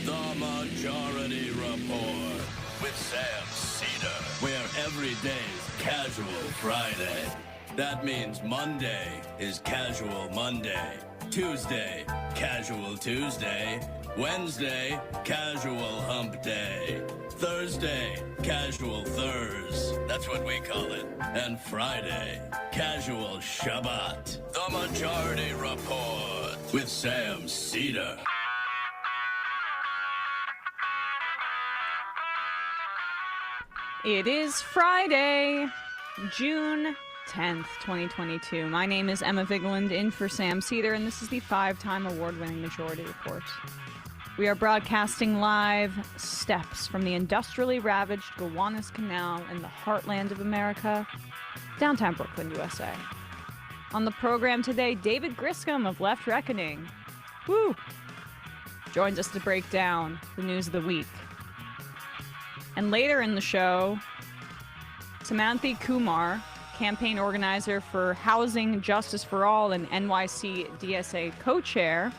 The Majority Report with Sam Seder, where every day's Casual Friday. That means Monday is Casual Monday, Tuesday, Casual Tuesday, Wednesday, Casual Hump Day, Thursday, Casual Thurs, that's what we call it, and Friday, Casual Shabbat. The Majority Report with Sam Seder. It is Friday, June 10th, 2022. My name is Emma Vigeland, in for Sam Seder, and this is the 5-time award-winning Majority Report. We are broadcasting live steps from the industrially ravaged Gowanus Canal in the heartland of America, downtown Brooklyn, USA. On the program today, David Griscom of Left Reckoning, joins us to break down the news of the week. And later in the show, Sumathy Kumar, campaign organizer for Housing Justice for All and NYC DSA co-chair,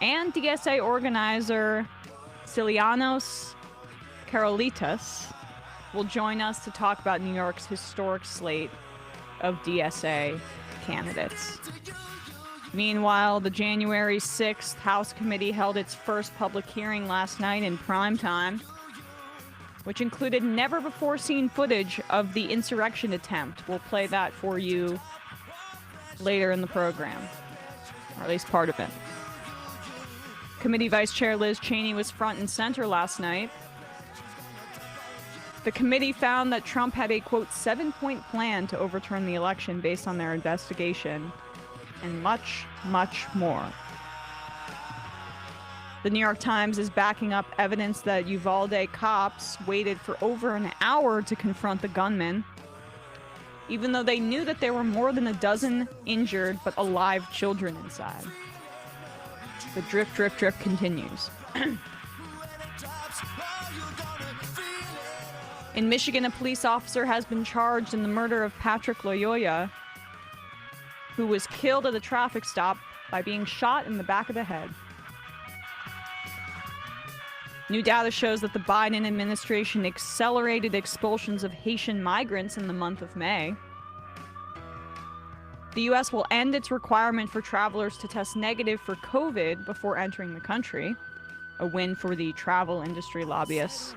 and DSA organizer Stylianos Karolidis will join us to talk about New York's historic slate of DSA candidates. Meanwhile, the January 6th House Committee held its first public hearing last night in prime time, which included never-before-seen footage of the insurrection attempt. We'll play that for you later in the program, or at least part of it. Committee Vice Chair Liz Cheney was front and center last night. The committee found that Trump had a, quote, 7-point plan to overturn the election based on their investigation, and much, much more. The New York Times is backing up evidence that Uvalde cops waited for over an hour to confront the gunman, even though they knew that there were more than a dozen injured but alive children inside. The drip, drip, drip continues. In Michigan, a police officer has been charged in the murder of Patrick Loyola, who was killed at a traffic stop by being shot in the back of the head. New data shows that the Biden administration accelerated expulsions of Haitian migrants in the month of May. The U.S. will end its requirement for travelers to test negative for COVID before entering the country, a win for the travel industry lobbyists,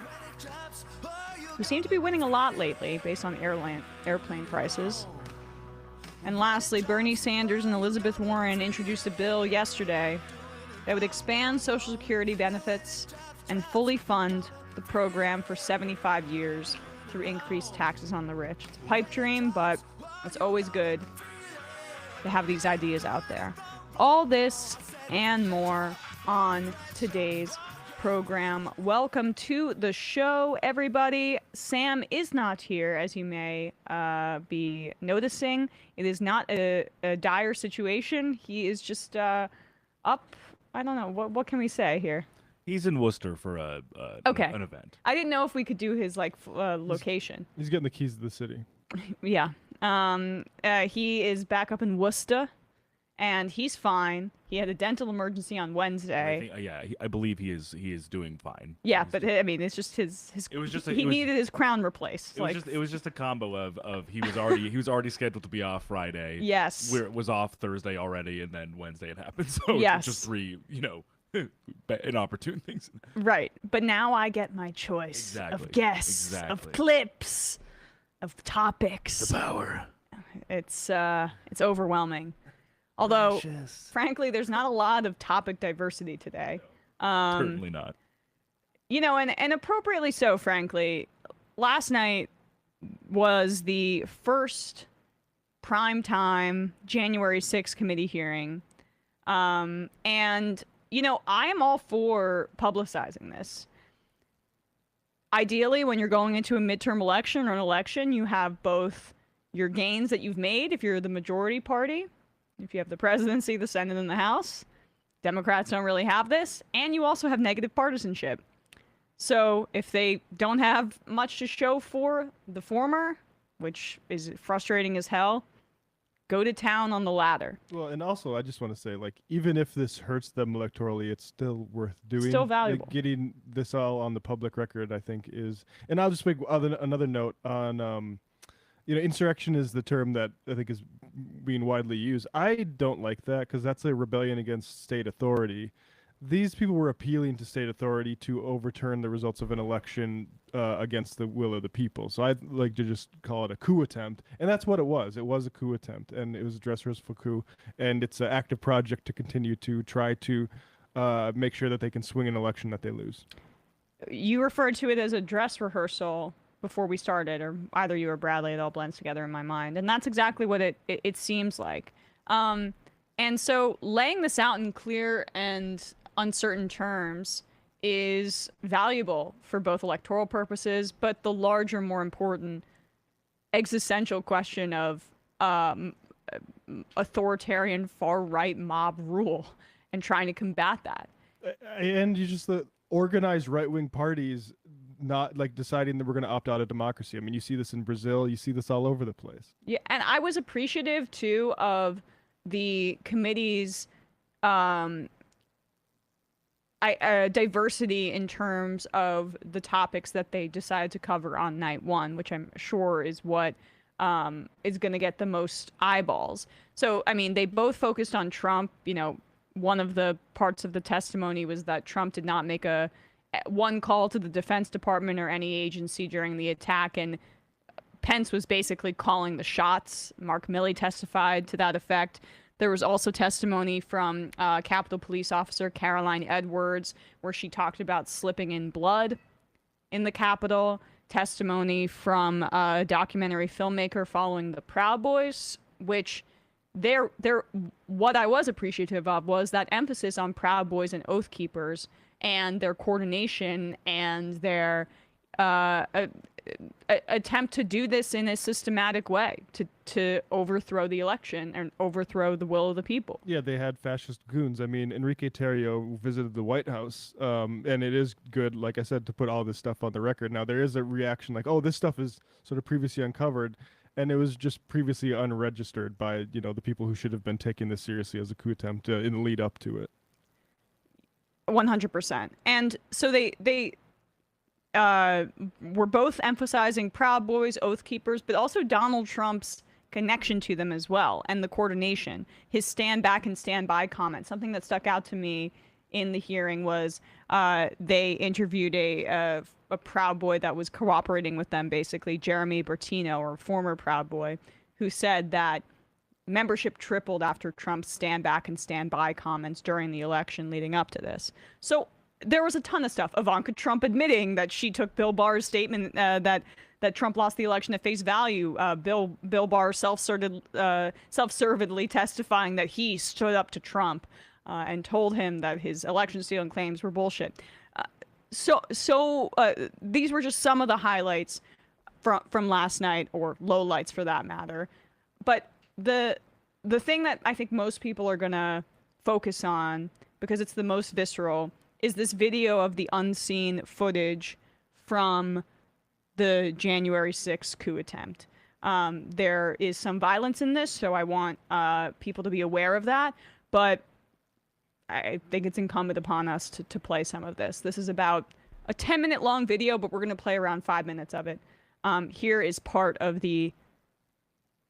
who seem to be winning a lot lately based on airplane prices. And lastly, Bernie Sanders and Elizabeth Warren introduced a bill yesterday that would expand Social Security benefits and fully fund the program for 75 years through increased taxes on the rich. It's a pipe dream, but it's always good to have these ideas out there. All this and more on today's program. Welcome to the show, everybody. Sam is not here, as you may be noticing. It is not a dire situation. He is just up. I don't know. What can we say here? He's in Worcester for an event. I didn't know if we could do his location. He's getting the keys to the city. Yeah. He is back up in Worcester, and he's fine. He had a dental emergency on Wednesday. I believe he is doing fine. Yeah, but I mean, it's just his. He needed his crown replaced. It was just a combo of he was already scheduled to be off Friday. Yes. Where it was off Thursday already, and then Wednesday it happened. So yes. It's just three, inopportune things. Right, but now I get my choice of guests, of clips, of topics. The power. It's overwhelming. Although, frankly, there's not a lot of topic diversity today. Certainly not. And appropriately so, frankly. Last night was the first primetime January 6th committee hearing. And I am all for publicizing this. Ideally, when you're going into a midterm election or an election, you have both your gains that you've made if you're the majority party, if you have the presidency, the Senate, and the House. Democrats don't really have this. And you also have negative partisanship. So if they don't have much to show for the former, which is frustrating as hell, go to town on the latter. Well, and also I just want to say, like, even if this hurts them electorally, it's still worth doing. Still valuable. Like, getting this all on the public record, I think, is. And I'll just make another note on, insurrection is the term that I think is being widely used. I don't like that because that's a rebellion against state authority. These people were appealing to state authority to overturn the results of an election against the will of the people. So I'd like to just call it a coup attempt. And that's what it was. It was a coup attempt, and it was a dress rehearsal coup. And it's an active project to continue to try to make sure that they can swing an election that they lose. You referred to it as a dress rehearsal before we started, or either you or Bradley. It all blends together in my mind. And that's exactly what it seems like. And so laying this out in clear and uncertain terms is valuable for both electoral purposes, but the larger, more important existential question of authoritarian far-right mob rule and trying to combat that. And you just the organized right-wing parties not like deciding that we're going to opt out of democracy. I mean, you see this in Brazil, you see this all over the place. Yeah, and I was appreciative too of the committee's diversity in terms of the topics that they decided to cover on night one, which I'm sure is what is going to get the most eyeballs. So, I mean, they both focused on Trump. You know, one of the parts of the testimony was that Trump did not make one call to the Defense Department or any agency during the attack, and Pence was basically calling the shots. Mark Milley testified to that effect. There was also testimony from Capitol Police Officer Caroline Edwards, where she talked about slipping in blood in the Capitol. Testimony from a documentary filmmaker following the Proud Boys, which what I was appreciative of was that emphasis on Proud Boys and Oath Keepers and their coordination and their attempt to do this in a systematic way to overthrow the election and overthrow the will of the people. Yeah, they had fascist goons. I mean, Enrique Tarrio visited the White House, and it is good, like I said, to put all this stuff on the record. Now, there is a reaction like, oh, this stuff is sort of previously uncovered, and it was just previously unregistered by, the people who should have been taking this seriously as a coup attempt in the lead up to it. 100%. And so they were both emphasizing Proud Boys, Oath Keepers, but also Donald Trump's connection to them as well, and the coordination. His stand back and stand by comment. Something that stuck out to me in the hearing was they interviewed a Proud Boy that was cooperating with them, basically, Jeremy Bertino, or former Proud Boy, who said that membership tripled after Trump's stand back and stand by comments during the election leading up to this. So there was a ton of stuff. Ivanka Trump admitting that she took Bill Barr's statement that Trump lost the election at face value. Bill Barr self-servedly testifying that he stood up to Trump and told him that his election stealing claims were bullshit. So these were just some of the highlights from last night, or lowlights for that matter. But the thing that I think most people are gonna focus on, because it's the most visceral, is this video of the unseen footage from the January 6th coup attempt. There is some violence in this, so I want people to be aware of that, but I think it's incumbent upon us to play some of this. This is about a 10-minute long video, but we're going to play around 5 minutes of it. Here is part of the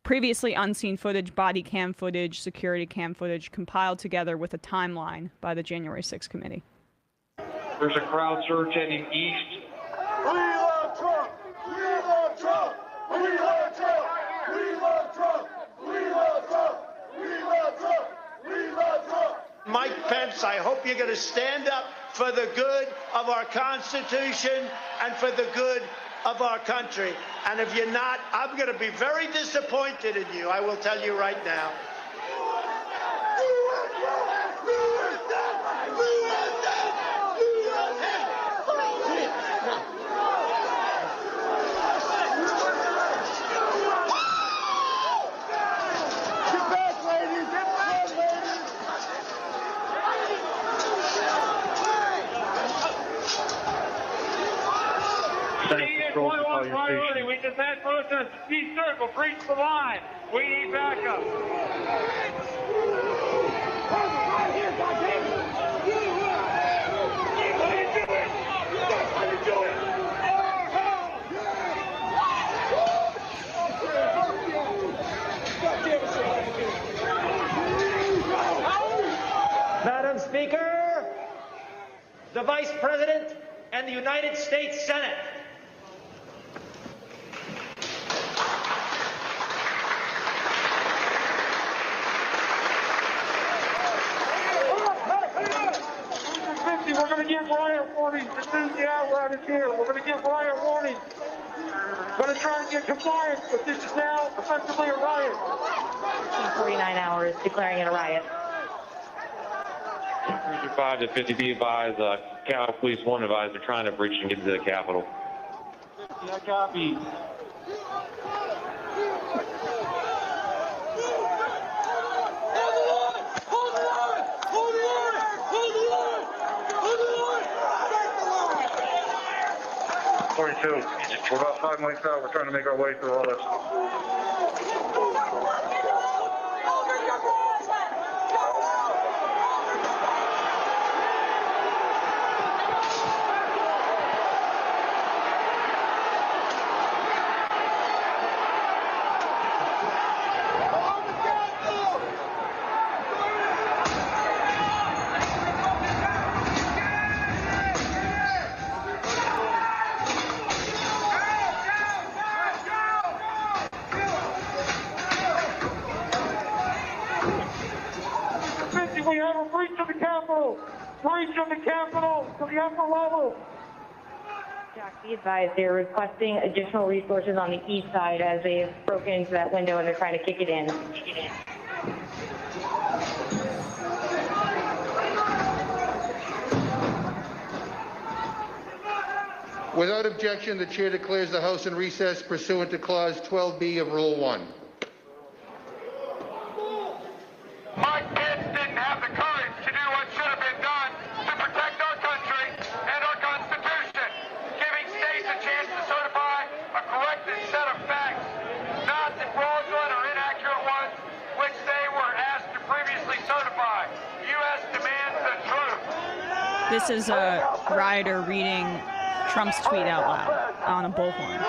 previously unseen footage, body cam footage, security cam footage, compiled together with a timeline by the January 6th committee. There's a crowd surge heading east. We love Trump! We love Trump! We love Trump! We love Trump! We love Trump! We love Trump! We love Trump! Mike Pence, I hope you're going to stand up for the good of our Constitution and for the good of our country. And if you're not, I'm going to be very disappointed in you. I will tell you right now. Senate controls all your stations. We just had protesters. D-Circle, breach the line. We need backup. Right here, goddammit! How you doing? Madam Speaker, the Vice President, and the United States Senate. We're going to give riot warnings as soon as the outriders here. We're going to give riot warnings. We're going to try and get compliance, but this is now effectively a riot. 49 hours declaring it a riot. 35 to 50 be advised, Cal Police 1 advised they're trying to breach and get to the Capitol. Yeah, copy. We're about 5 miles out. We're trying to make our way through all this. We have a breach of the Capitol! Breach of the Capitol to the upper level! Jack, be advised they're requesting additional resources on the east side as they've broken into that window and they're trying to kick it in. Without objection, the chair declares the House in recess pursuant to Clause 12B of Rule 1. My kids didn't have the courage to do what should have been done to protect our country and our Constitution, giving states a chance to certify a corrected set of facts, not the fraudulent or inaccurate ones which they were asked to previously certify. U.S. demands the truth. This is a rioter reading Trump's tweet out loud on a bullhorn.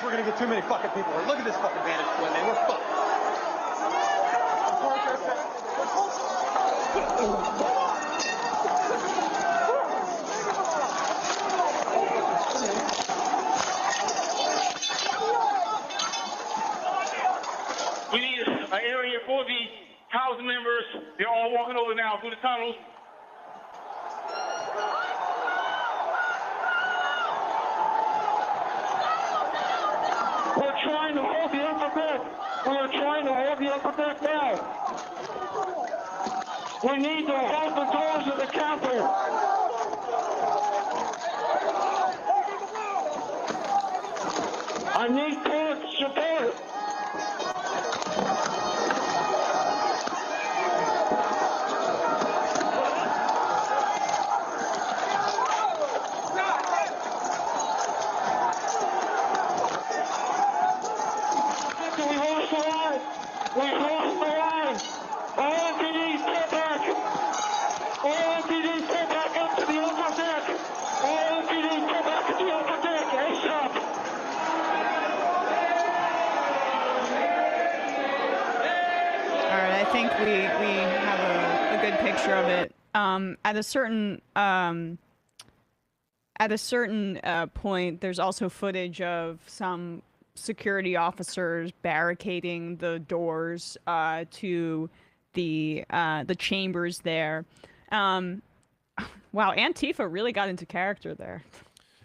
We're gonna get too many fucking people. Look at this fucking vantage point, man. We're fucked. We need an area for the House members. They're all walking over now through the tunnels. We're trying to hold the upper deck. We're trying to hold the upper deck down. We need to hold the doors of the Capitol. I need court support. We lost the line. All of these get back. think we have a good picture of it. At a certain point, there's also footage of some security officers barricading the doors to the chambers there. Wow, Antifa really got into character there.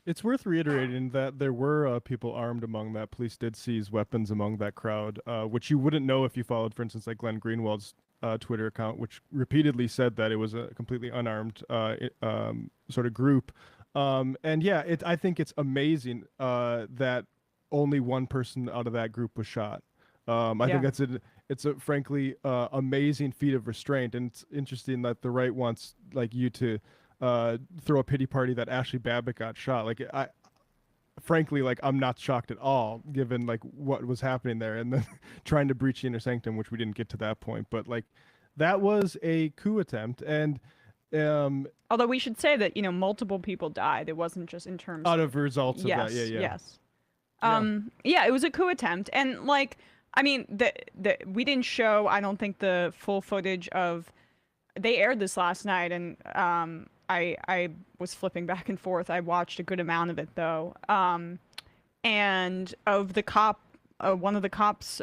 It's worth reiterating that there were people armed among that. Police did seize weapons among that crowd, which you wouldn't know if you followed, for instance, like Glenn Greenwald's Twitter account, which repeatedly said that it was a completely unarmed sort of group. And yeah, I think it's amazing that only one person out of that group was shot. I think it's a frankly amazing feat of restraint, and it's interesting that the right wants like you to throw a pity party that Ashley Babbitt got shot. Like frankly, like I'm not shocked at all, given like what was happening there, and then trying to breach the inner sanctum, which we didn't get to that point. But like that was a coup attempt, and although we should say that multiple people died. It wasn't just in terms out of results of that. Yes. Yeah, it was a coup attempt, and like I mean, we didn't show, I don't think, the full footage of. They aired this last night, and I was flipping back and forth. I watched a good amount of it though, and of the cop, one of the cops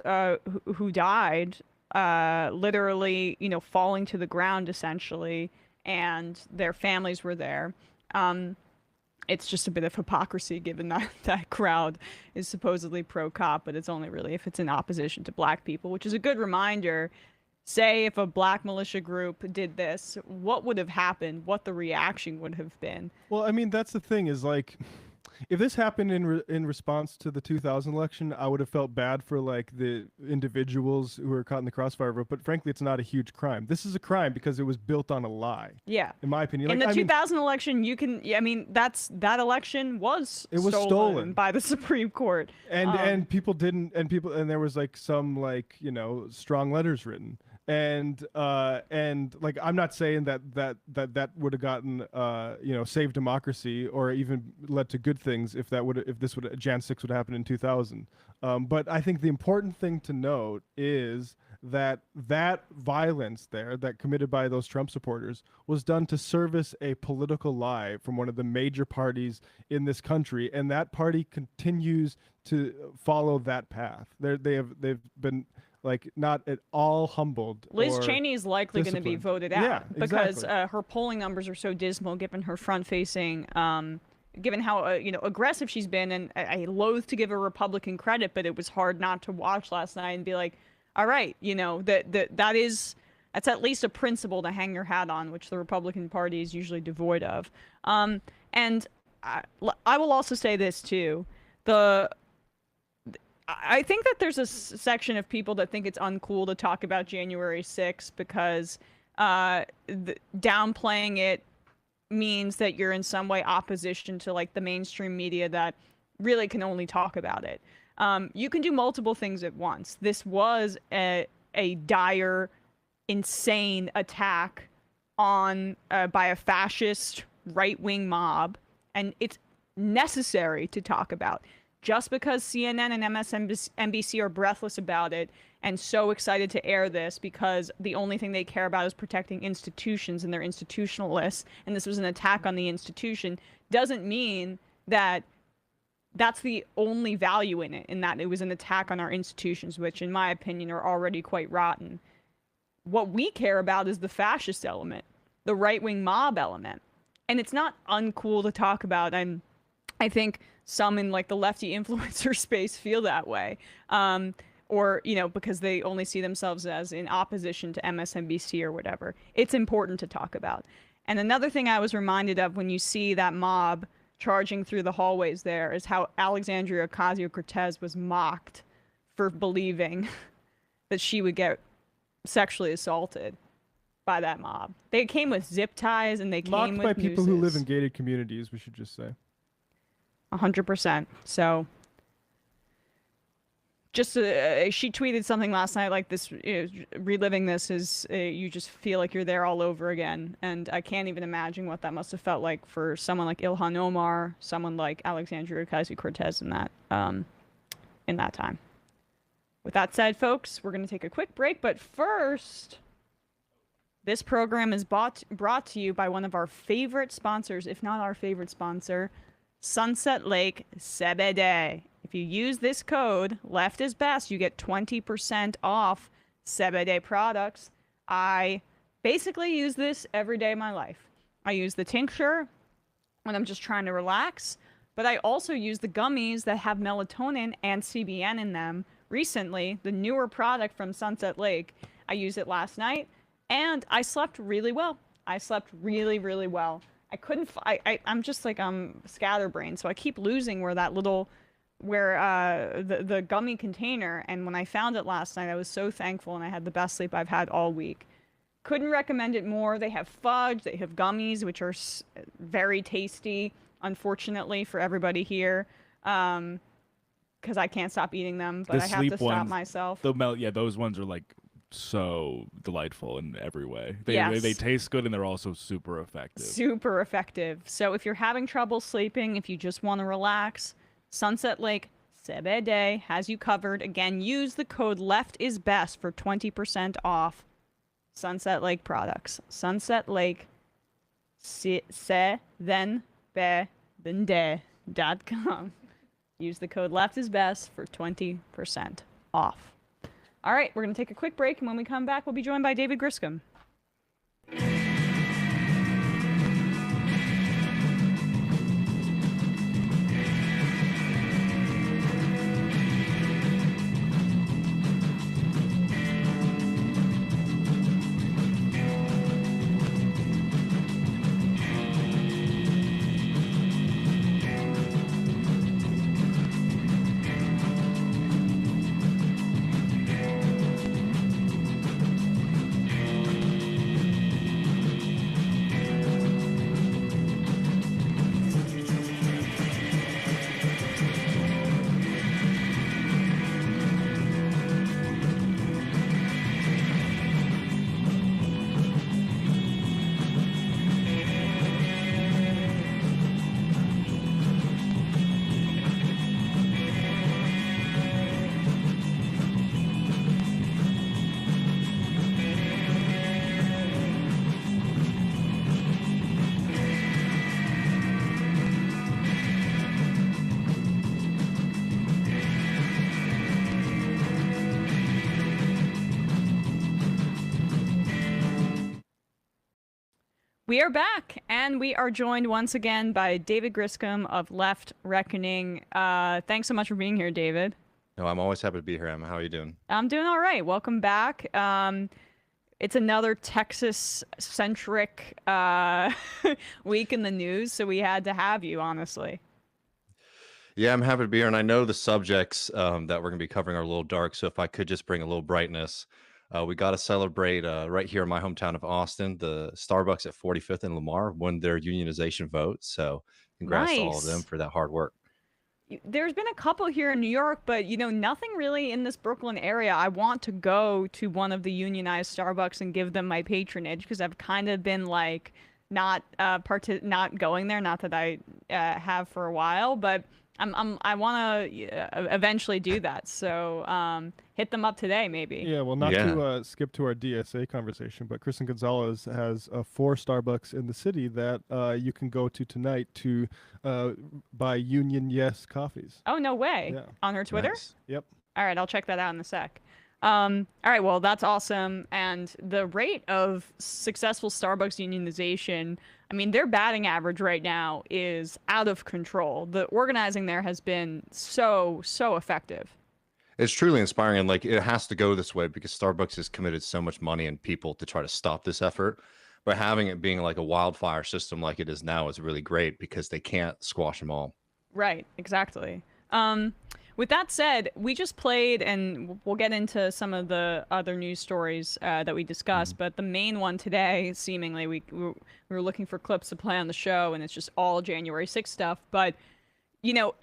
who died, literally, falling to the ground essentially, and their families were there. It's just a bit of hypocrisy given that that crowd is supposedly pro-cop, but it's only really if it's in opposition to black people, which is a good reminder. Say if a black militia group did this, what would have happened? What the reaction would have been? Well, I mean, that's the thing is like, if this happened in response to the 2000 election, I would have felt bad for like the individuals who were caught in the crossfire. But frankly, it's not a huge crime. This is a crime because it was built on a lie. Yeah, in my opinion. In the 2000 election, that election was stolen by the Supreme Court, and people didn't, and there was like some like strong letters written. And like I'm not saying that would have gotten saved democracy or even led to good things if Jan 6 would happen in 2000. But I think the important thing to note is that violence there that committed by those Trump supporters was done to service a political lie from one of the major parties in this country, and that party continues to follow that path. They've been like not at all humbled. Liz Cheney is likely going to be voted out because exactly. Her polling numbers are so dismal given her front-facing, given how aggressive she's been. And I loathe to give a Republican credit, but it was hard not to watch last night and be like, all right, that's at least a principle to hang your hat on, which the Republican Party is usually devoid of. And I will also say this too, I think that there's a section of people that think it's uncool to talk about January 6th because downplaying it means that you're in some way opposition to like the mainstream media that really can only talk about it. You can do multiple things at once. This was a dire, insane attack on by a fascist right-wing mob, and it's necessary to talk about. Just because CNN and MSNBC are breathless about it and so excited to air this because the only thing they care about is protecting institutions and they're institutionalists, and this was an attack on the institution, doesn't mean that that's the only value in it, in that it was an attack on our institutions, which in my opinion are already quite rotten. What we care about is the fascist element, the right-wing mob element. And it's not uncool to talk about, and I think some in like the lefty influencer space feel that way, or because they only see themselves as in opposition to MSNBC or whatever. It's important to talk about. And another thing I was reminded of when you see that mob charging through the hallways there is how Alexandria Ocasio-Cortez was mocked for believing that she would get sexually assaulted by that mob. They came with zip ties and they came with by people nooses. who live in gated communities, we should just say. 100%. So just she tweeted something last night like this, reliving this is you just feel like you're there all over again, and I can't even imagine what that must have felt like for someone like Ilhan Omar, someone like Alexandria Ocasio-Cortez in that time. With that said, folks, we're going to take a quick break. But first, this program is brought to you by one of our favorite sponsors, if not our favorite sponsor, Sunset Lake Seder. If you use this code, Left is Best, you get 20% off Seder products. I basically use this every day of my life. I use the tincture when I'm just trying to relax, but I also use the gummies that have melatonin and CBN in them. Recently, the newer product from Sunset Lake, I used it last night, and I slept really well. I slept really, really well. I couldn't. I'm just like scatterbrained, so I keep losing the gummy container. And when I found it last night, I was so thankful, and I had the best sleep I've had all week. Couldn't recommend it more. They have fudge. They have gummies, which are very tasty. Unfortunately for everybody here, because I can't stop eating them, but I have to stop myself. Those ones are like so delightful in every way. They taste good, and they're also super effective. Super effective. So if you're having trouble sleeping, if you just want to relax, Sunset Lake Seder has you covered. Again, use the code LEFTISBEST for 20% off Sunset Lake products. Sunset Lake Sedenbende.com. Use the code LEFTISBEST for 20% off. All right, we're going to take a quick break, and when we come back, we'll be joined by David Griscom. We are back, and we are joined once again by David Griscom of Left Reckoning. Thanks so much for being here, David. No, I'm always happy to be here, Emma. How are you doing? I'm doing all right. Welcome back. It's another Texas-centric week in the news, so we had to have you, honestly. Yeah, I'm happy to be here, and I know the subjects that we're going to be covering are a little dark, so if I could just bring a little brightness. We got to celebrate right here in my hometown of Austin. The Starbucks at 45th and Lamar won their unionization vote. So congrats to all of them for that hard work. There's been a couple here in New York, but, nothing really in this Brooklyn area. I want to go to one of the unionized Starbucks and give them my patronage because I've kind of been like not going there. Not that I have for a while, but I want to eventually do that. So hit them up today, maybe. Yeah, well, not to skip to our DSA conversation, but Kristen Gonzalez has 4 Starbucks in the city that you can go to tonight to buy Union Yes coffees. Oh, no way. Yeah. On her Twitter? Nice. Yep. All right, I'll check that out in a sec. All right, well, that's awesome. And the rate of successful Starbucks unionization, I mean, their batting average right now is out of control. The organizing there has been so effective. It's truly inspiring, and like it has to go this way because Starbucks has committed so much money and people to try to stop this effort. But having it being like a wildfire system like it is now is really great because they can't squash them all. Right, exactly. With that said, we just played, and we'll get into some of the other news stories that we discussed, but the main one today, seemingly, we were looking for clips to play on the show, and it's just all January 6th stuff, but,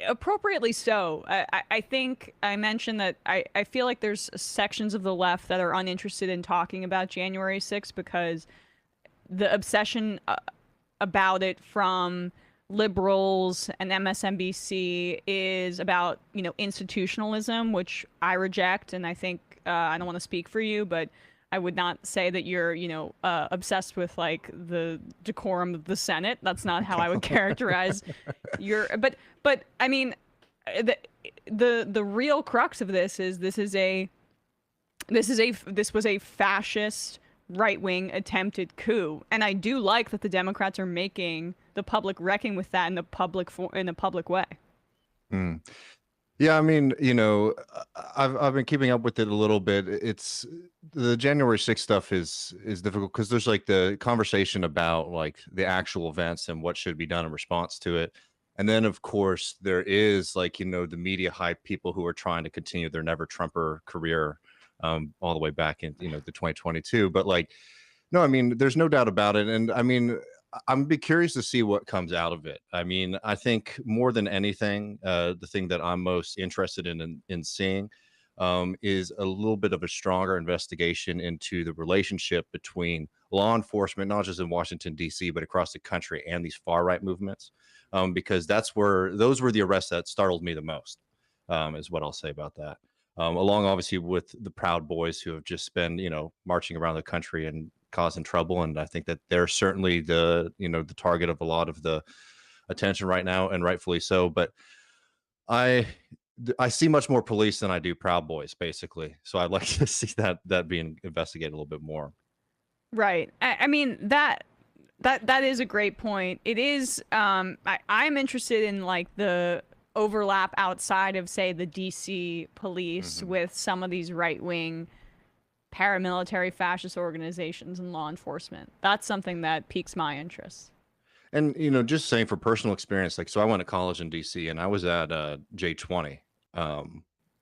appropriately so. I think I mentioned that I feel like there's sections of the left that are uninterested in talking about January 6th because the obsession about it from liberals and MSNBC is about, institutionalism, which I reject. And I think, I don't want to speak for you, but I would not say that you're, obsessed with like the decorum of the Senate. That's not how I would characterize but I mean, the real crux of this is this was a fascist right-wing attempted coup, and I do like that the Democrats are making the public reckon with that in a public way. Mm. Yeah, I mean, I've been keeping up with it a little bit. It's the January 6th stuff is difficult because there's like the conversation about like the actual events and what should be done in response to it. And then of course there is like, the media hype, people who are trying to continue their never Trumper career all the way back in, the 2022. But like, no, I mean, there's no doubt about it. And I mean, I'm be curious to see what comes out of it. I mean, I think more than anything, the thing that I'm most interested in seeing is a little bit of a stronger investigation into the relationship between law enforcement, not just in Washington, D.C., but across the country, and these far right movements, because those were the arrests that startled me the most, is what I'll say about that. Along obviously with the Proud Boys who have just been, marching around the country and causing trouble. And I think that they're certainly the target of a lot of the attention right now, and rightfully so. But I see much more police than I do Proud Boys, basically. So I'd like to see that being investigated a little bit more. Right. I mean, that is a great point. It is, I'm interested in like the overlap outside of, say, the DC police with some of these right-wing paramilitary fascist organizations and law enforcement. That's something that piques my interest. And, just saying for personal experience, like, so I went to college in DC and I was at J20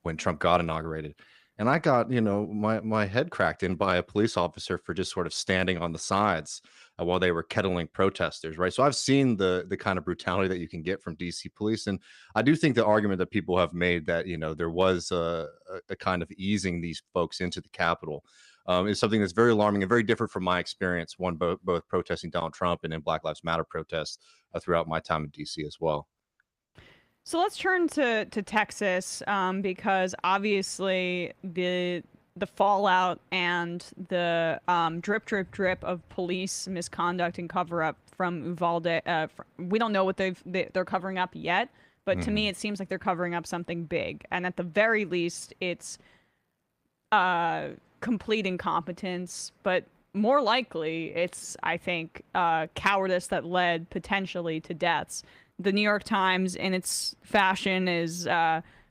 when Trump got inaugurated. And I got, my head cracked in by a police officer for just sort of standing on the sides while they were kettling protesters, right? So I've seen the kind of brutality that you can get from DC police. And I do think the argument that people have made that, there was a kind of easing these folks into the Capitol is something that's very alarming and very different from my experience, both protesting Donald Trump and in Black Lives Matter protests throughout my time in DC as well. So let's turn to Texas, because obviously the fallout and the drip of police misconduct and cover-up from Uvalde, we don't know what they're covering up yet, but to me it seems like they're covering up something big. And at the very least, it's complete incompetence, but more likely it's, I think, cowardice that led potentially to deaths. The New York Times, in its fashion, is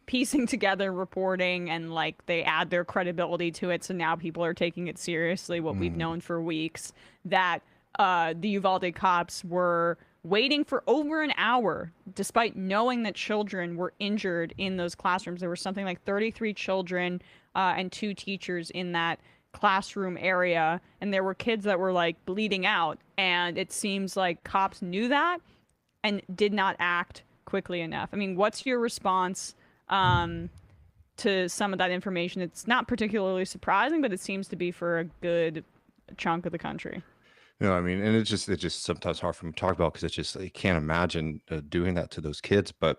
piecing together reporting, and like they add their credibility to it, so now people are taking it seriously, what we've known for weeks, that the Uvalde cops were waiting for over an hour despite knowing that children were injured in those classrooms. There were something like 33 children and 2 teachers in that classroom area, and there were kids that were like bleeding out, and it seems like cops knew that and did not act quickly enough. I mean, what's your response to some of that information? It's not particularly surprising, but it seems to be for a good chunk of the country. I mean, and it's just sometimes hard for me to talk about because it's just, I can't imagine doing that to those kids. But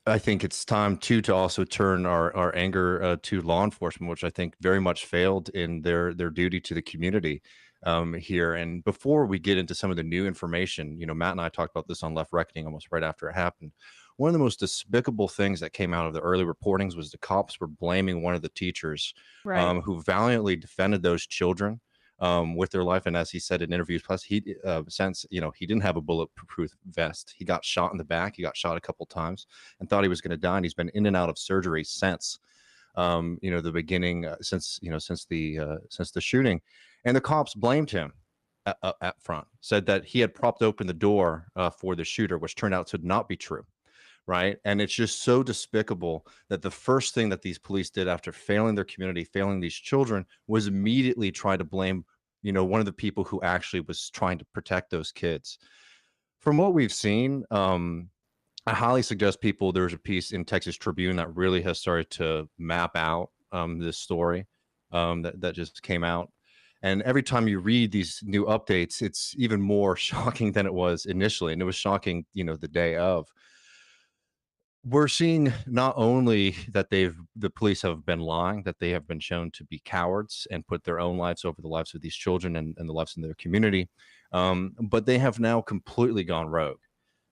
I think it's time to also turn our anger to law enforcement, which I think very much failed in their duty to the community here. And before we get into some of the new information, Matt and I talked about this on Left Reckoning almost right after it happened. One of the most despicable things that came out of the early reportings was the cops were blaming one of the teachers who valiantly defended those children with their life. And as he said in interviews, plus he since he didn't have a bulletproof vest, he got shot in the back, he got shot a couple times and thought he was going to die, and he's been in and out of surgery since the beginning, since the shooting. And the cops blamed him at front, said that he had propped open the door for the shooter, which turned out to not be true. Right. And it's just so despicable that the first thing that these police did after failing their community, failing these children, was immediately try to blame, one of the people who actually was trying to protect those kids. From what we've seen, I highly suggest people, there's a piece in Texas Tribune that really has started to map out this story that just came out. And every time you read these new updates, it's even more shocking than it was initially. And it was shocking, the day of. We're seeing not only that the police have been lying, that they have been shown to be cowards and put their own lives over the lives of these children and the lives in their community, but they have now completely gone rogue.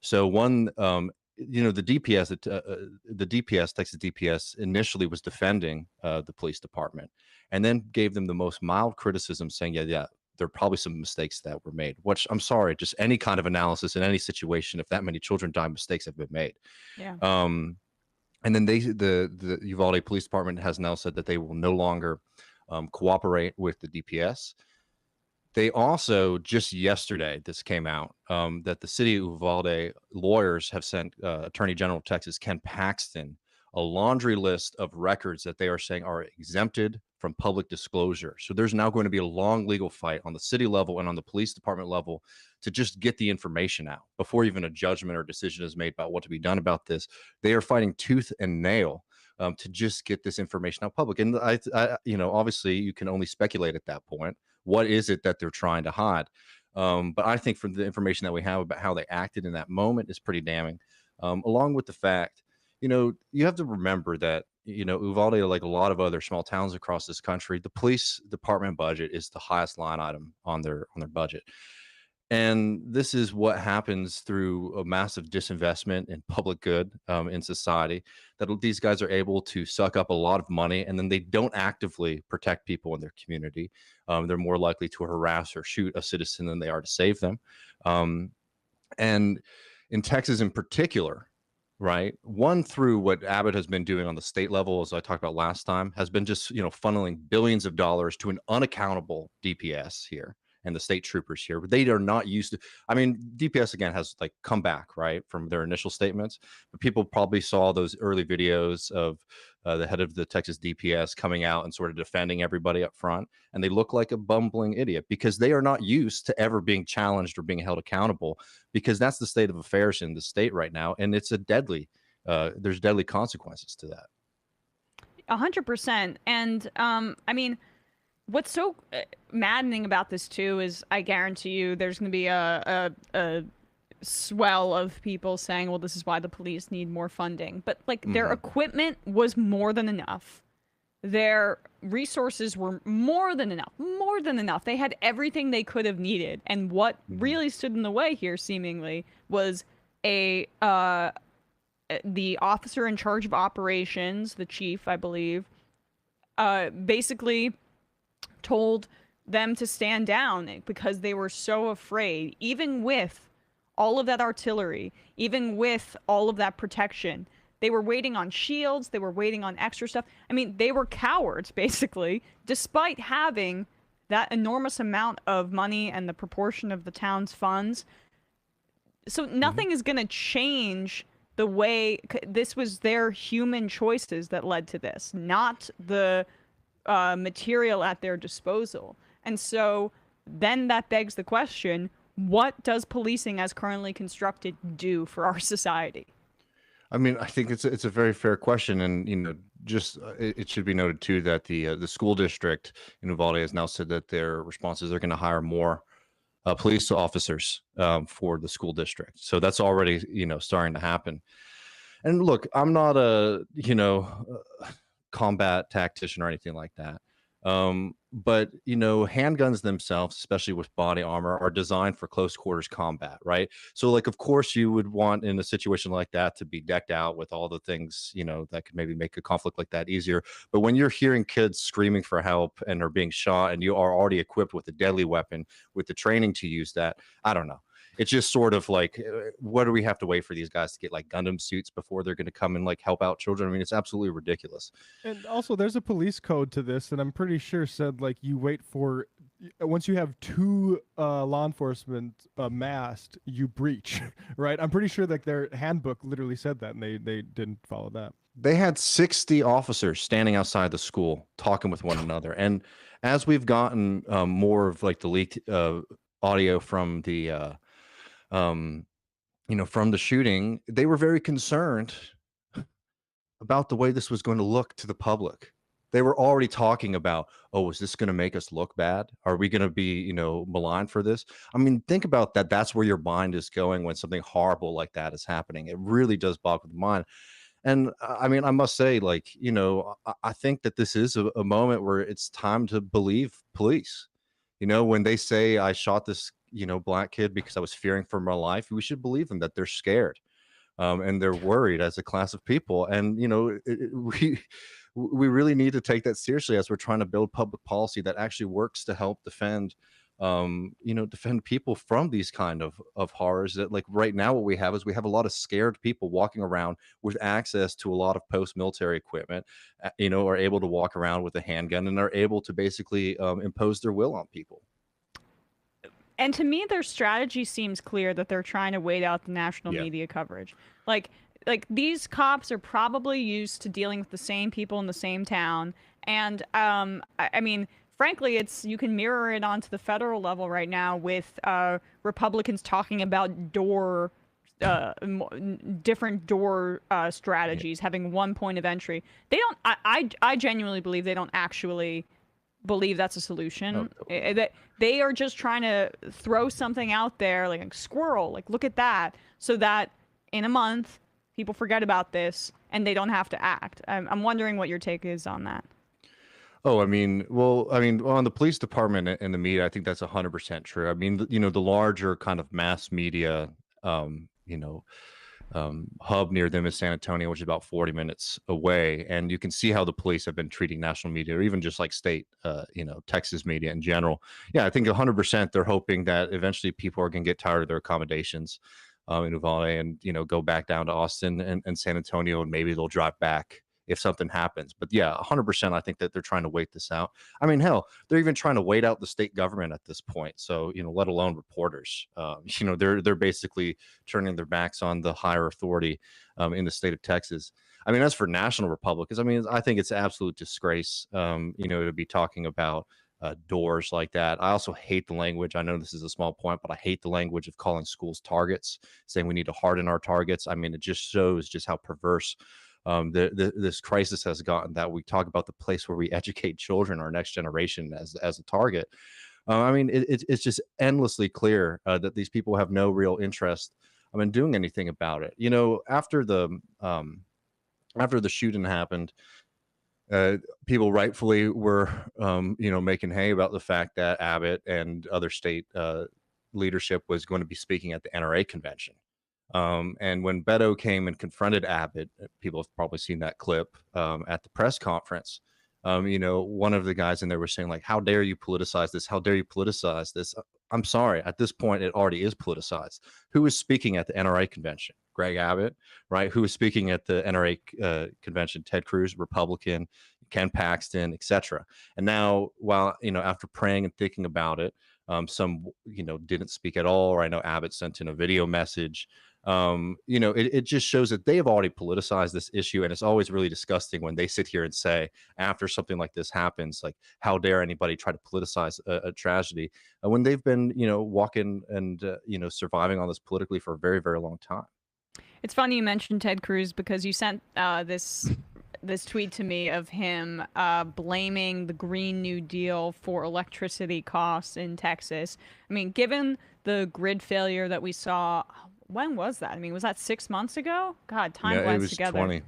So the DPS, the DPS, Texas DPS, initially was defending the police department, and then gave them the most mild criticism, saying, yeah, there are probably some mistakes that were made. Which, I'm sorry, just any kind of analysis in any situation, if that many children die, mistakes have been made. Yeah. And then the Uvalde Police Department has now said that they will no longer cooperate with the DPS. They also, just yesterday, this came out, that the city of Uvalde lawyers have sent Attorney General of Texas, Ken Paxton, a laundry list of records that they are saying are exempted from public disclosure. So there's now going to be a long legal fight on the city level and on the police department level to just get the information out before even a judgment or decision is made about what to be done about this. They are fighting tooth and nail to just get this information out public. And I obviously you can only speculate at that point. What is it that they're trying to hide? But I think from the information that we have about how they acted in that moment is pretty damning, along with the fact, you have to remember that, Uvalde, like a lot of other small towns across this country, the police department budget is the highest line item on their budget. And this is what happens through a massive disinvestment in public good in society, that these guys are able to suck up a lot of money, and then they don't actively protect people in their community. They're more likely to harass or shoot a citizen than they are to save them. And in Texas in particular, right, one, through what Abbott has been doing on the state level, as I talked about last time, has been just, funneling billions of dollars to an unaccountable DPS here and the state troopers here. They are not used to, DPS again has like come back, right, from their initial statements, but people probably saw those early videos of the head of the Texas DPS coming out and sort of defending everybody up front, and they look like a bumbling idiot because they are not used to ever being challenged or being held accountable, because that's the state of affairs in the state right now, and it's there's deadly consequences to that. 100%. And what's so maddening about this too is I guarantee you there's going to be a swell of people saying, well, this is why the police need more funding. But their equipment was more than enough. Their resources were more than enough. They had everything they could have needed. And what really stood in the way here, seemingly, was the officer in charge of operations, the chief, I believe, basically told them to stand down because they were so afraid, even with all of that artillery, even with all of that protection. They were waiting on shields. They were waiting on extra stuff. They were cowards, basically, despite having that enormous amount of money and the proportion of the town's funds. So nothing is going to change the way this was their human choices that led to this, not the material at their disposal. And so then that begs the question, what does policing as currently constructed do for our society? I think it's a very fair question, and it should be noted too that the school district in Uvalde has now said that their responses are going to hire more police officers for the school district. So that's already starting to happen. And look, I'm not a combat tactician or anything like that. But handguns themselves, especially with body armor, are designed for close quarters combat, right? So of course you would want in a situation like that to be decked out with all the things, that could maybe make a conflict like that easier. But when you're hearing kids screaming for help and are being shot, and you are already equipped with a deadly weapon with the training to use that, I don't know. It's just sort of what do we have to wait for these guys to get Gundam suits before they're going to come and help out children? It's absolutely ridiculous. And also, there's a police code to this, and I'm pretty sure said you wait for once you have two law enforcement massed, you breach, right? I'm pretty sure their handbook literally said that, and they didn't follow that. They had 60 officers standing outside the school talking with one another, and as we've gotten more of the leaked audio from the from the shooting, they were very concerned about the way this was going to look to the public. They were already talking about, oh, is this going to make us look bad? Are we going to be, maligned for this? I mean, think about that. That's where your mind is going when something horrible like that is happening. It really does boggle the mind. And I mean, I must say, like, I think that this is a moment where it's time to believe police. When they say I shot this, black kid because I was fearing for my life, we should believe them that they're scared. And they're worried as a class of people. And, we really need to take that seriously as we're trying to build public policy that actually works to help defend defend people from these kind of horrors. That, like, right now what we have is we have a lot of scared people walking around with access to a lot of post-military equipment, are able to walk around with a handgun and are able to basically impose their will on people. And to me, their strategy seems clear, that they're trying to wait out the national media coverage. Like these cops are probably used to dealing with the same people in the same town. And I mean, frankly, you can mirror it onto the federal level right now with Republicans talking about different door strategies, having one point of entry. They don't. I genuinely believe they don't actually believe that's a solution. That they are just trying to throw something out there, like a squirrel, like, look at that, so that in a month people forget about this and they don't have to act. I'm wondering what your take is on that. Oh, I mean, on the police department and the media, I think that's 100% true. I mean, the larger kind of mass media, hub near them is San Antonio, which is about 40 minutes away. And you can see how the police have been treating national media, or even just like state, Texas media in general. Yeah, I think 100% they're hoping that eventually people are going to get tired of their accommodations in Uvalde and, go back down to Austin and San Antonio, and maybe they'll drive back if something happens. But yeah, 100%, I think that they're trying to wait this out. I mean, hell, they're even trying to wait out the state government at this point. So, let alone reporters. They're basically turning their backs on the higher authority in the state of Texas. I mean, as for national Republicans, I mean, I think it's an absolute disgrace, to be talking about doors like that. I also hate the language. I know this is a small point, but I hate the language of calling schools targets, saying we need to harden our targets. I mean, it just shows just how perverse this crisis has gotten, that we talk about the place where we educate children, our next generation, as a target. I mean, it's just endlessly clear that these people have no real interest in doing anything about it. After the shooting happened, people rightfully were, making hay about the fact that Abbott and other state leadership was going to be speaking at the NRA convention. And when Beto came and confronted Abbott, people have probably seen that clip at the press conference. One of the guys in there was saying, like, how dare you politicize this? How dare you politicize this? I'm sorry. At this point, it already is politicized. Who was speaking at the NRA convention? Greg Abbott, right? Who was speaking at the NRA convention? Ted Cruz, Republican, Ken Paxton, etc. And now, while, after praying and thinking about it, some, didn't speak at all. Or I know Abbott sent in a video message. It just shows that they have already politicized this issue. And it's always really disgusting when they sit here and say, after something like this happens, like, how dare anybody try to politicize a tragedy when they've been, walking and, surviving on this politically for a very, very long time. It's funny you mentioned Ted Cruz, because you sent this tweet to me of him blaming the Green New Deal for electricity costs in Texas. I mean, given the grid failure that we saw, when was that? I mean, was that 6 months ago? God, time blends together. 20.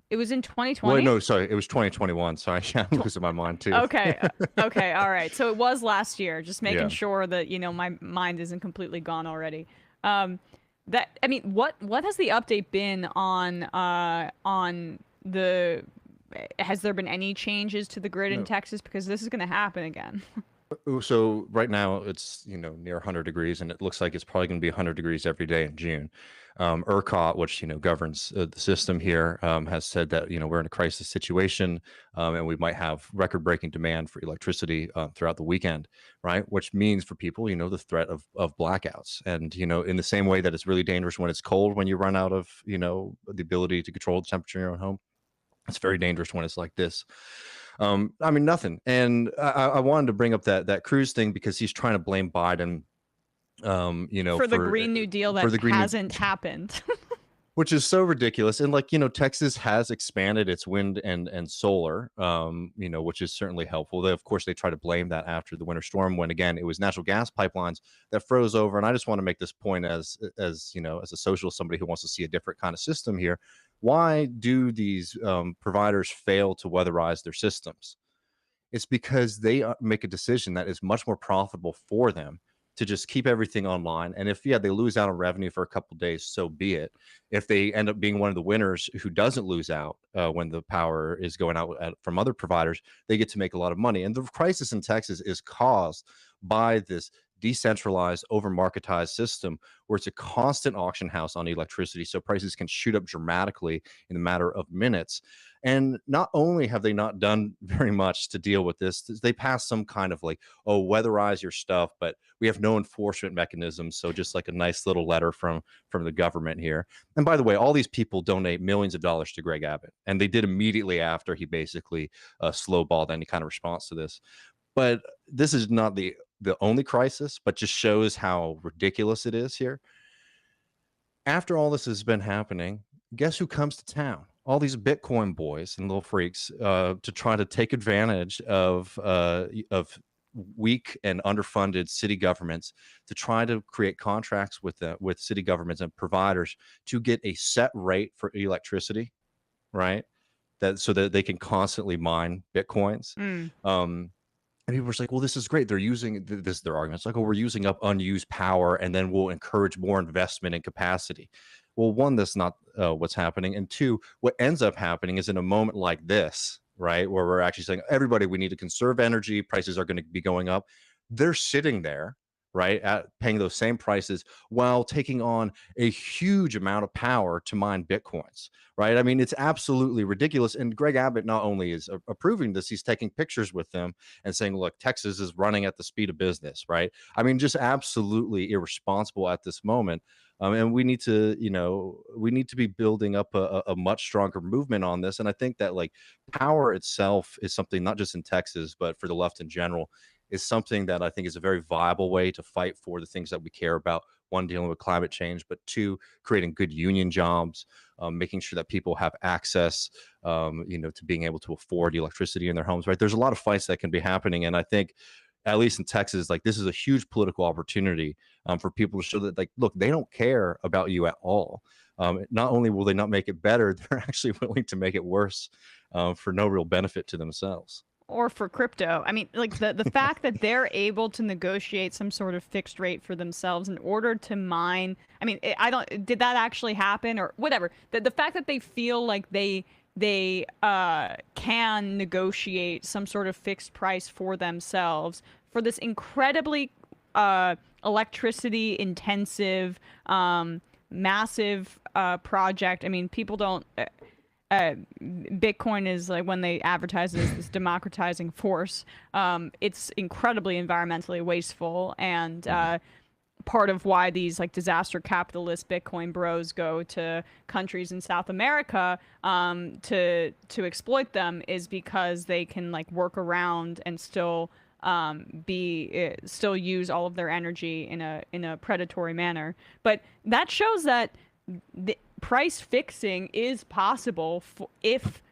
It was in 2020? Well, no, sorry. It was 2021. Sorry, I'm losing my mind too. Okay. Okay. All right. So it was last year. Just making sure that, my mind isn't completely gone already. What has the update been on the, has there been any changes to the grid in Texas? Because this is going to happen again. So right now it's, near 100 degrees, and it looks like it's probably going to be 100 degrees every day in June. ERCOT, which, governs the system here, has said that, we're in a crisis situation, and we might have record-breaking demand for electricity throughout the weekend, right? Which means for people, the threat of blackouts. And, in the same way that it's really dangerous when it's cold, when you run out of, the ability to control the temperature in your own home, it's very dangerous when it's like this. Nothing. And I wanted to bring up that Cruz thing because he's trying to blame Biden, for the Green New Deal that hasn't happened. which is so ridiculous. And like, Texas has expanded its wind and solar, which is certainly helpful. Of course, they try to blame that after the winter storm, when again, it was natural gas pipelines that froze over. And I just want to make this point as a socialist, somebody who wants to see a different kind of system here. Why do these providers fail to weatherize their systems? It's because they make a decision that is much more profitable for them to just keep everything online. And if, they lose out on revenue for a couple of days, so be it. If they end up being one of the winners who doesn't lose out when the power is going out from other providers, they get to make a lot of money. And the crisis in Texas is caused by this decentralized, over-marketized system where it's a constant auction house on electricity. So prices can shoot up dramatically in a matter of minutes. And not only have they not done very much to deal with this, they pass some kind of like, weatherize your stuff, but we have no enforcement mechanisms. So just like a nice little letter from the government here. And by the way, all these people donate millions of dollars to Greg Abbott, and they did immediately after he basically slowballed any kind of response to this. But this is not the only crisis, but just shows how ridiculous it is here. After all this has been happening, guess who comes to town? All these Bitcoin boys and little freaks to try to take advantage of weak and underfunded city governments, to try to create contracts with city governments and providers to get a set rate for electricity, right? So that they can constantly mine Bitcoins. And people were like, well, this is great. They're using this, their arguments like, we're using up unused power and then we'll encourage more investment and capacity. Well, one, that's not what's happening. And two, what ends up happening is in a moment like this, right, where we're actually saying, everybody, we need to conserve energy. Prices are going to be going up. They're sitting there, right, at paying those same prices while taking on a huge amount of power to mine Bitcoins, right? I mean, it's absolutely ridiculous. And Greg Abbott not only is approving this, he's taking pictures with them and saying, look, Texas is running at the speed of business, right? I mean, just absolutely irresponsible at this moment. And we need to, be building up a much stronger movement on this. And I think that like power itself is something not just in Texas, but for the left in general, is something that I think is a very viable way to fight for the things that we care about. One, dealing with climate change, but two, creating good union jobs, making sure that people have access, to being able to afford electricity in their homes, right? There's a lot of fights that can be happening. And I think, at least in Texas, like this is a huge political opportunity for people to show that, like, look, they don't care about you at all. Not only will they not make it better, they're actually willing to make it worse for no real benefit to themselves. Or for crypto. I mean, like the fact that they're able to negotiate some sort of fixed rate for themselves in order to mine. I mean, did that actually happen or whatever? The fact that they feel like they can negotiate some sort of fixed price for themselves for this incredibly electricity intensive, massive project. I mean, people don't. Bitcoin is like, when they advertise it as this democratizing force, it's incredibly environmentally wasteful, and part of why these like disaster capitalist Bitcoin bros go to countries in South America to exploit them is because they can like work around and still still use all of their energy in a predatory manner. But that shows that the price fixing is possible if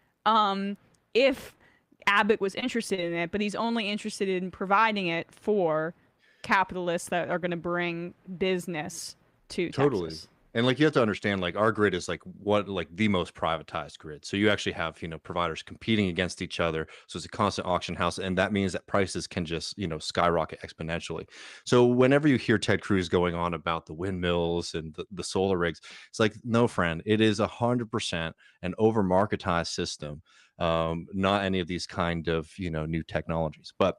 Abbott was interested in it, but he's only interested in providing it for capitalists that are going to bring business to Texas. And like, you have to understand, like, our grid is like the most privatized grid. So you actually have, providers competing against each other. So it's a constant auction house. And that means that prices can just, skyrocket exponentially. So whenever you hear Ted Cruz going on about the windmills and the solar rigs, it's like, no, friend, it is 100% an over marketized system. Not any of these kind of, new technologies. But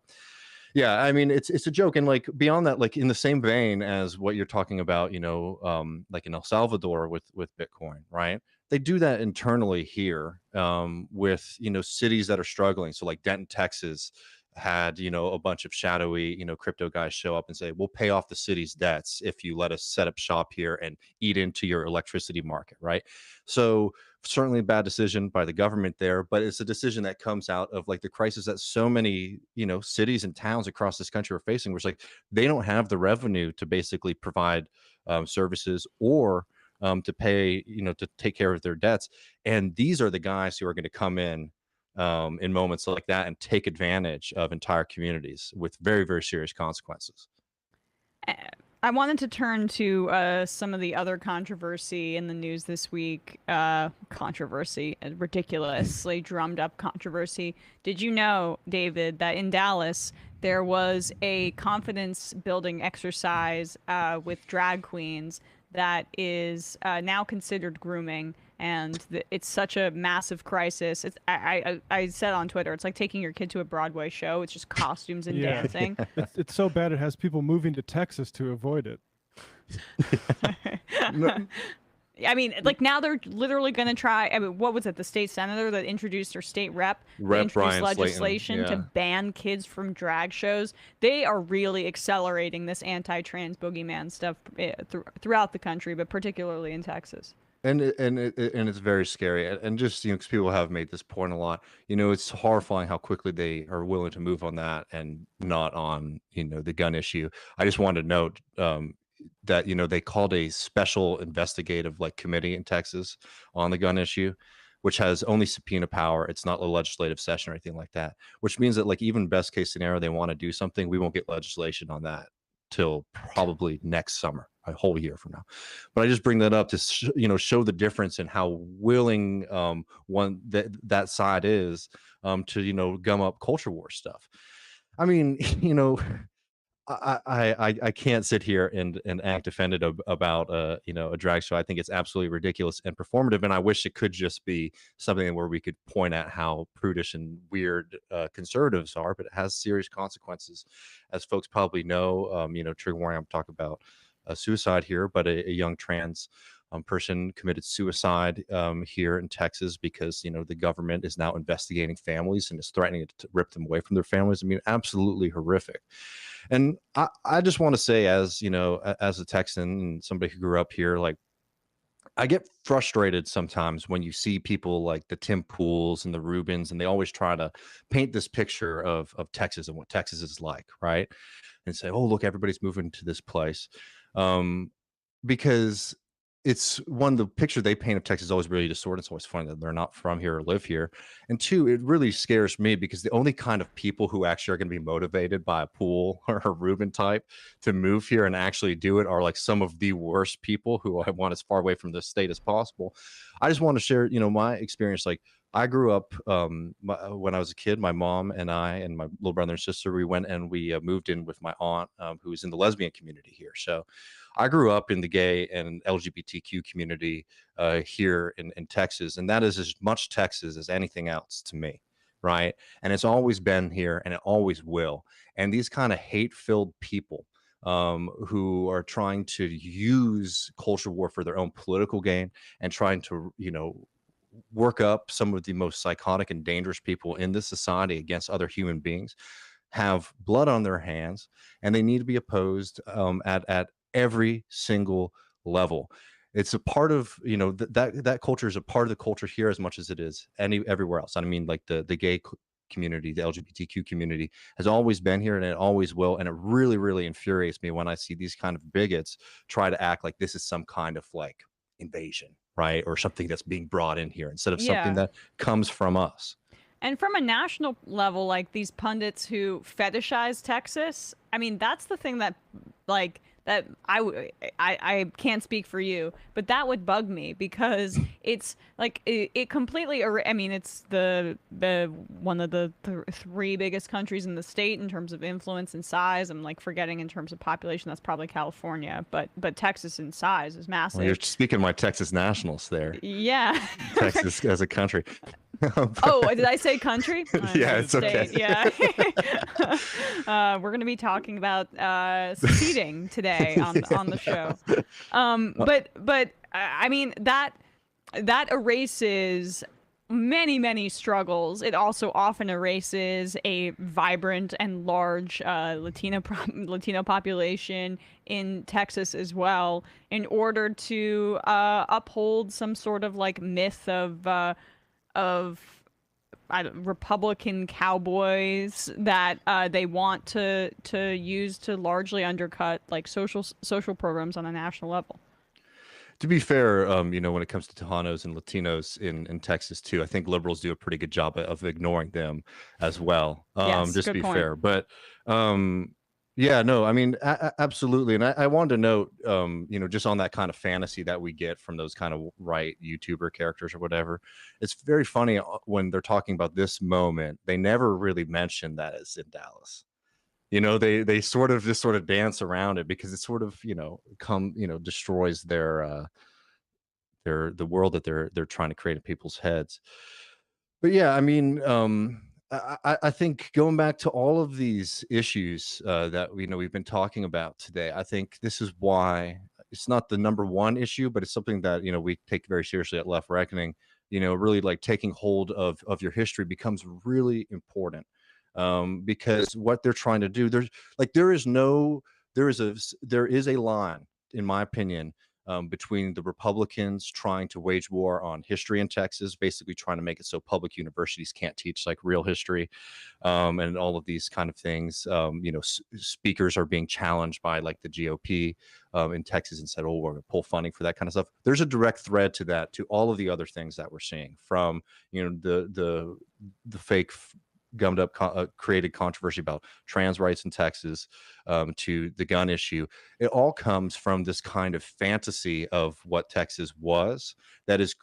yeah, I mean, it's a joke. And like, beyond that, like in the same vein as what you're talking about, like in El Salvador with Bitcoin, right? They do that internally here with, cities that are struggling. So like Denton, Texas had, a bunch of shadowy, crypto guys show up and say, we'll pay off the city's debts if you let us set up shop here and eat into your electricity market, right? So certainly a bad decision by the government there, but it's a decision that comes out of like the crisis that so many, cities and towns across this country are facing, where it's like they don't have the revenue to basically provide services or to pay, to take care of their debts. And these are the guys who are going to come in moments like that and take advantage of entire communities with very, very serious consequences. I wanted to turn to some of the other controversy in the news this week. Ridiculously drummed up controversy. Did you know, David, that in Dallas there was a confidence building exercise with drag queens that is now considered grooming? And it's such a massive crisis. I said on Twitter, it's like taking your kid to a Broadway show. It's just costumes and dancing. It's so bad it has people moving to Texas to avoid it. I mean, like now they're literally going to try. I mean, what was it? The state senator that introduced, or state rep introduced Brian legislation Slayton, to ban kids from drag shows. They are really accelerating this anti-trans boogeyman stuff throughout the country, but particularly in Texas. And it's very scary. And just, because people have made this point a lot, it's horrifying how quickly they are willing to move on that and not on, the gun issue. I just wanted to note that, they called a special investigative committee in Texas on the gun issue, which has only subpoena power. It's not a legislative session or anything like that, which means that even best case scenario, they want to do something. We won't get legislation on that till probably next summer, a whole year from now. But I just bring that up to show the difference in how willing that side is to gum up culture war stuff. I mean, I can't sit here and act offended about a drag show. I think it's absolutely ridiculous and performative, and I wish it could just be something where we could point at how prudish and weird conservatives are, but it has serious consequences, as folks probably know. Trigger warning, I'm talking about suicide here, but a young trans person committed suicide here in Texas because the government is now investigating families and is threatening to rip them away from their families. I mean, absolutely horrific. And I just want to say, as a Texan and somebody who grew up here, I get frustrated sometimes when you see people like the Tim Pools and the Rubens, and they always try to paint this picture of Texas and what Texas is like, right? And say, oh, look, everybody's moving to this place. Because it's one, the picture they paint of Texas is always really distorted. It's always funny that they're not from here or live here. And two, it really scares me because the only kind of people who actually are going to be motivated by a Pool or a Rubin type to move here and actually do it are some of the worst people who I want as far away from the state as possible. I just want to share, my experience. I grew up when I was a kid. My mom and I and my little brother and sister, we went and we moved in with my aunt who was in the lesbian community here. So I grew up in the gay and LGBTQ community here in Texas, and that is as much Texas as anything else to me, right? And it's always been here, and it always will. And these kind of hate-filled people who are trying to use culture war for their own political gain and trying to, work up some of the most psychotic and dangerous people in this society against other human beings, have blood on their hands, and they need to be opposed at every single level. It's a part of that culture is a part of the culture here as much as it is everywhere else. I mean, the gay community, the LGBTQ community has always been here, and it always will. And it really, really infuriates me when I see these kind of bigots try to act like this is some kind of invasion, right? Or something that's being brought in here instead of something that comes from us. And from a national level, these pundits who fetishize Texas, I mean, that's the thing that that I can't speak for you, but that would bug me because it's it completely. I mean, it's the one of the three biggest countries in the state in terms of influence and size. I'm forgetting in terms of population. That's probably California, but Texas in size is massive. Well, you're speaking of my Texas nationals there. Yeah, Texas as a country. Oh, did I say country? Yeah, it's okay. Yeah. We're going to be talking about seating today on the show. But I mean that erases many struggles. It also often erases a vibrant and large Latino population in Texas as well, in order to uphold some sort of myth of Republican cowboys that they want to use to largely undercut social programs on a national level. To be fair, when it comes to Tejanos and Latinos in Texas too, I think liberals do a pretty good job of ignoring them as well. Yes, Just to good be point. fair, but yeah, no, I mean, absolutely. And I wanted to note, just on that kind of fantasy that we get from those kind of right YouTuber characters or whatever, it's very funny when they're talking about this moment, they never really mention that it's in Dallas. They sort of just sort of dance around it because it sort of, destroys the world that they're trying to create in people's heads. But yeah, I mean, I think going back to all of these issues that we've been talking about today, I think this is why it's not the number one issue, but it's something that we take very seriously at Left Reckoning. Really like taking hold of your history becomes really important, because what they're trying to do, there is a line, in my opinion, between the Republicans trying to wage war on history in Texas, basically trying to make it so public universities can't teach like real history, and all of these kind of things. Speakers are being challenged by like the GOP in Texas and said, "Oh, we're going to pull funding for that kind of stuff." There's a direct thread to that, to all of the other things that we're seeing, from the fake gummed up created controversy about trans rights in Texas, to the gun issue. It all comes from this kind of fantasy of what Texas was that is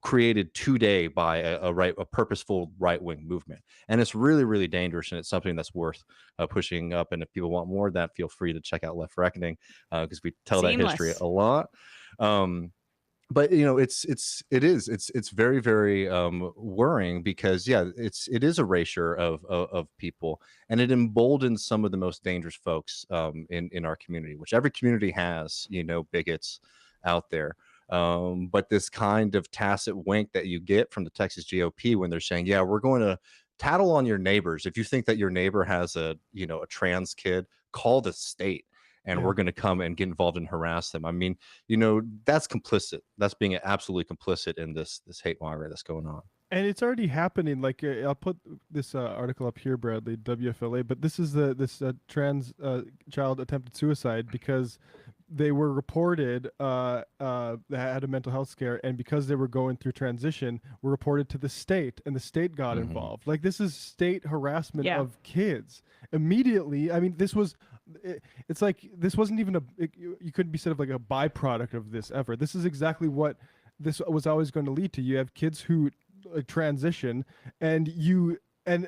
created today by a purposeful right-wing movement, and it's really, really dangerous, and it's something that's worth pushing up. And if people want more of that, feel free to check out Left Reckoning, because we tell that history a lot. But it's very, very worrying, because it is erasure of people, and it emboldens some of the most dangerous folks in our community, which every community has bigots out there. But this kind of tacit wink that you get from the Texas GOP when they're saying, yeah, we're going to tattle on your neighbors. If you think that your neighbor has a trans kid, call the state, and we're going to come and get involved and harass them. I mean, that's complicit. That's being absolutely complicit in this hate monger that's going on. And it's already happening. Like, I'll put this article up here, Bradley, WFLA. But this is this trans child attempted suicide because they were reported that had a mental health scare, and because they were going through transition, were reported to the state, and the state got involved. Like, this is state harassment of kids immediately. I mean, this was. It's like this wasn't even you couldn't be said of like a byproduct of this effort. This is exactly what this was always going to lead to. You have kids who transition, and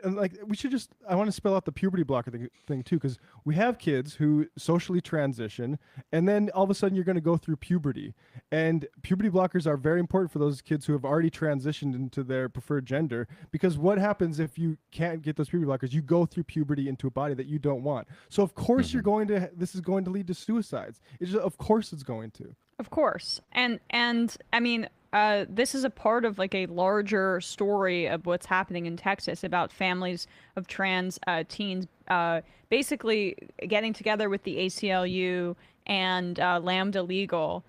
like we should just, I want to spell out the puberty blocker thing too, because we have kids who socially transition, and then all of a sudden you're going to go through puberty, and puberty blockers are very important for those kids who have already transitioned into their preferred gender, because what happens if you can't get those puberty blockers? You go through puberty into a body that you don't want. So of course this is going to lead to suicides. Of course it's going to. Of course. And I mean, this is a part of like a larger story of what's happening in Texas about families of trans teens basically getting together with the ACLU and Lambda Legal.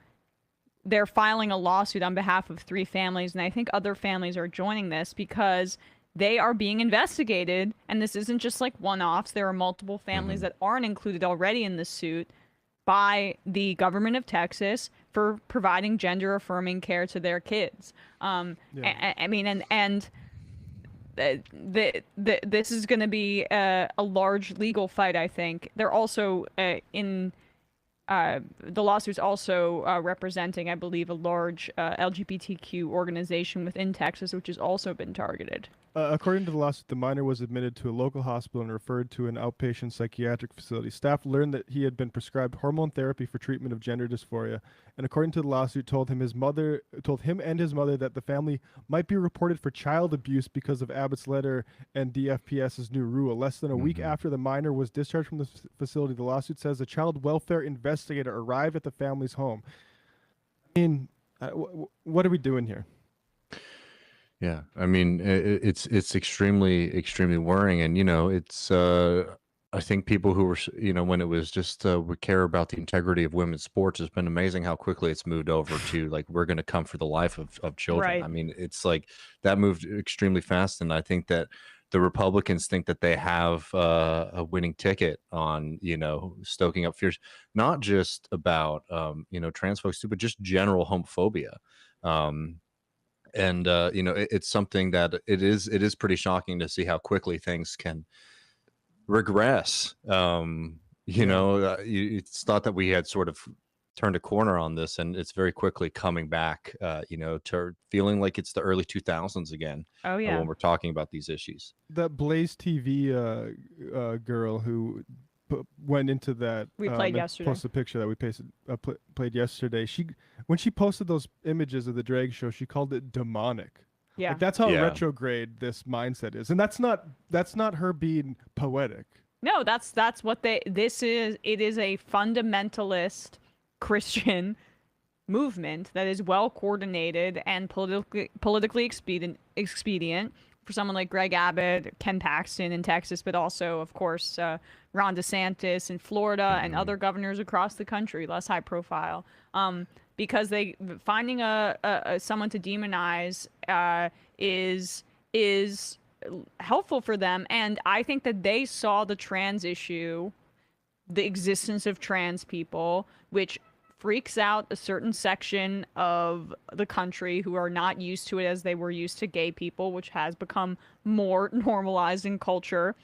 They're filing a lawsuit on behalf of 3 families, and I think other families are joining this because they are being investigated, and this isn't just like one-offs. There are multiple families that aren't included already in this suit by the government of Texas for providing gender-affirming care to their kids. I mean, this is going to be a large legal fight, I think. They're also the lawsuit's also representing, I believe, a large LGBTQ organization within Texas, which has also been targeted. According to the lawsuit, the minor was admitted to a local hospital and referred to an outpatient psychiatric facility. Staff learned that he had been prescribed hormone therapy for treatment of gender dysphoria, and according to the lawsuit, told him and his mother that the family might be reported for child abuse because of Abbott's letter and DFPS's new rule. Less than a week after the minor was discharged from the facility, the lawsuit says a child welfare investigator arrived at the family's home. I mean, what are we doing here? Yeah, I mean, it's extremely, extremely worrying, and it's I think people who were when it was just we care about the integrity of women's sports, it's been amazing how quickly it's moved over to like we're going to come for the life of children. Right. I mean, it's like that moved extremely fast, and I think that the Republicans think that they have a winning ticket on, stoking up fears, not just about, trans folks too, but just general homophobia. It's something that it is pretty shocking to see how quickly things can regress. It's thought that we had sort of turned a corner on this, and it's very quickly coming back, to feeling like it's the early 2000s again. Oh yeah. When we're talking about these issues. That Blaze TV girl who went into that. We played yesterday. Posted a picture that we played yesterday. When she posted those images of the drag show, she called it demonic. Yeah. Like, that's how retrograde this mindset is, and that's not her being poetic. No, that's what this is. It is a fundamentalist Christian movement that is well coordinated and politically expedient for someone like Greg Abbott, Ken Paxton in Texas, but also, of course, Ron DeSantis in Florida and other governors across the country, less high profile, because finding someone to demonize is helpful for them. And I think that they saw the trans issue, the existence of trans people, which freaks out a certain section of the country who are not used to it as they were used to gay people, which has become more normalized in culture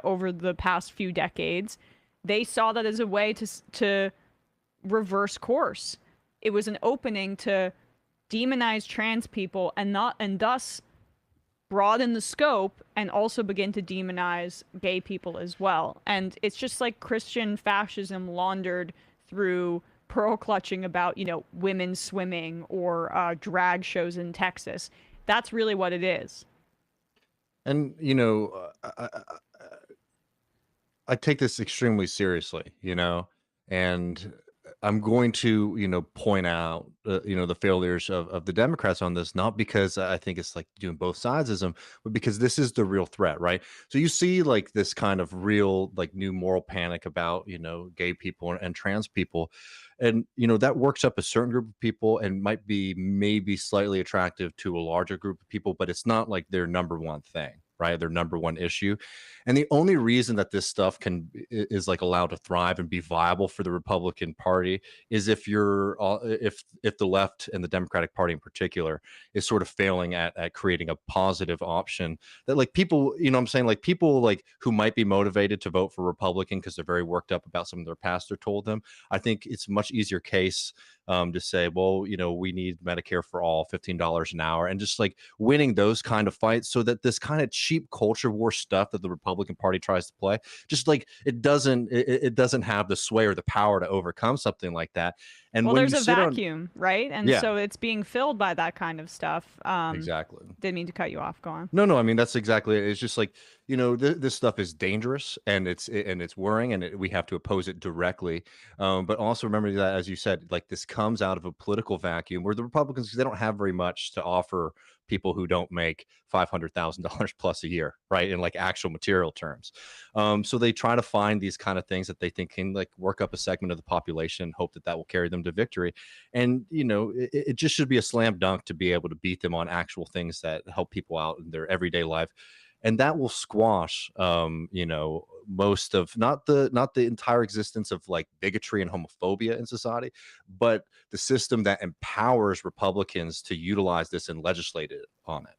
over the past few decades. They saw that as a way to reverse course. It was an opening to demonize trans people and thus broaden the scope and also begin to demonize gay people as well. And it's just like Christian fascism laundered through pearl clutching about, women swimming or drag shows in Texas. That's really what it is. And, I take this extremely seriously, and I'm going to, point out, the failures of the Democrats on this, not because I think it's like doing both sidesism, but because this is the real threat, right? So you see like this kind of real, like new moral panic about, gay people and trans people. And, that works up a certain group of people and might be maybe slightly attractive to a larger group of people, but it's not like their number one thing, right? Their number one issue. And the only reason that this stuff is like allowed to thrive and be viable for the Republican Party is if the left and the Democratic Party in particular is sort of failing at creating a positive option that like people, like people like who might be motivated to vote for Republican because they're very worked up about something their pastor told them. I think it's a much easier case to say, well, we need Medicare for all, $15 an hour, and just like winning those kind of fights so that this kind of cheap culture war stuff that the Republican Party tries to play, just like it doesn't have the sway or the power to overcome something like that. And well, when there's a vacuum, right? And so it's being filled by that kind of stuff. Exactly. Didn't mean to cut you off. Go on. No, I mean, that's exactly it. It's just like, this stuff is dangerous and it's worrying, and we have to oppose it directly. But also remember that, as you said, like this comes out of a political vacuum where the Republicans, they don't have very much to offer people who don't make $500,000 plus a year, right? In like actual material terms. So they try to find these kind of things that they think can like work up a segment of the population, hope that will carry them to victory. And, it just should be a slam dunk to be able to beat them on actual things that help people out in their everyday life. And that will squash, most of not the entire existence of like bigotry and homophobia in society, but the system that empowers Republicans to utilize this and legislate on it.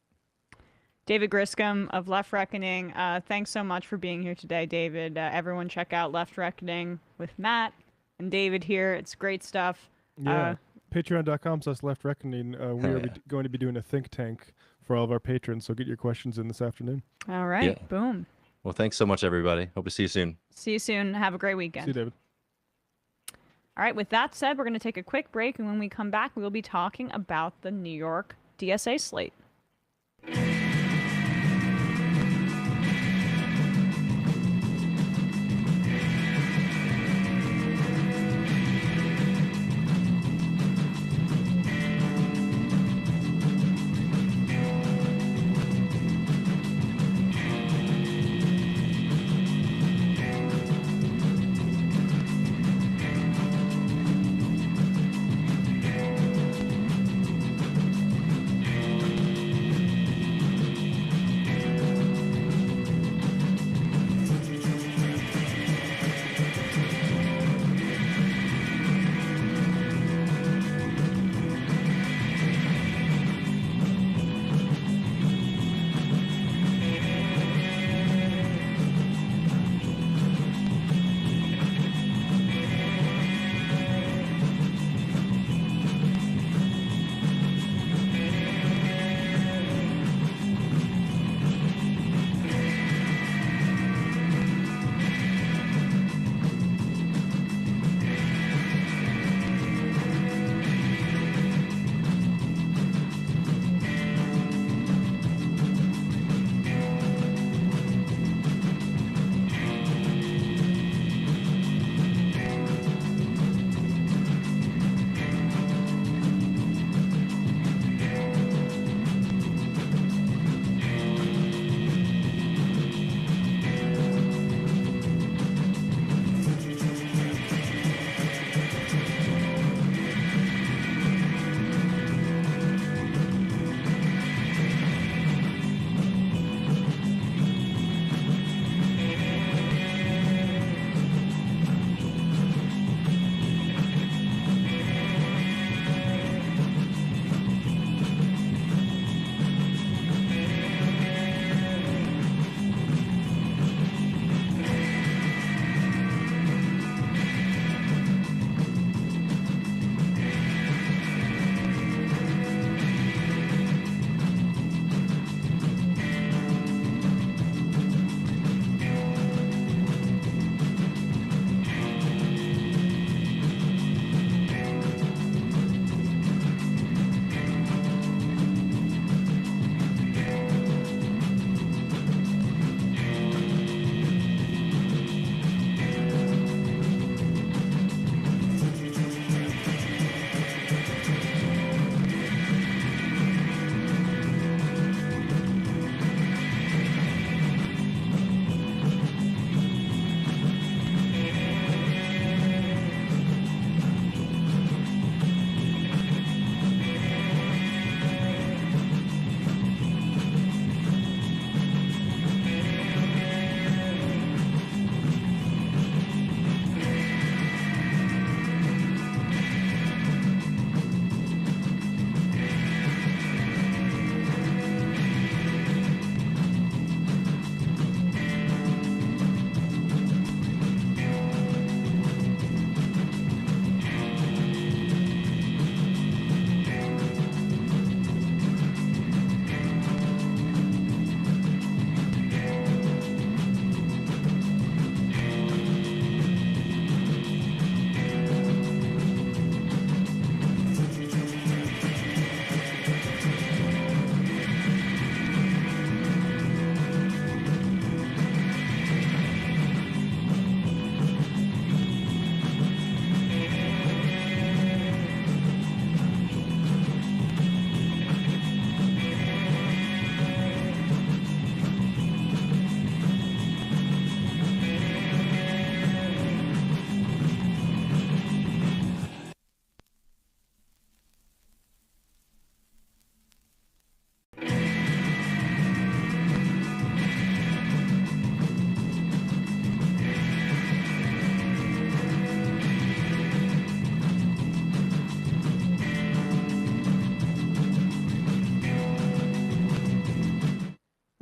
David Griscom of Left Reckoning, thanks so much for being here today, David. Everyone check out Left Reckoning with Matt and David here. It's great stuff. Yeah. Patreon.com/Left Reckoning. We are going to be doing a think tank for all of our patrons, so get your questions in this afternoon. All right. Yeah. Boom. Well, thanks so much, everybody. Hope to see you soon. See you soon. Have a great weekend. See you, David. All right. With that said, we're going to take a quick break, and when we come back, we will be talking about the New York DSA slate.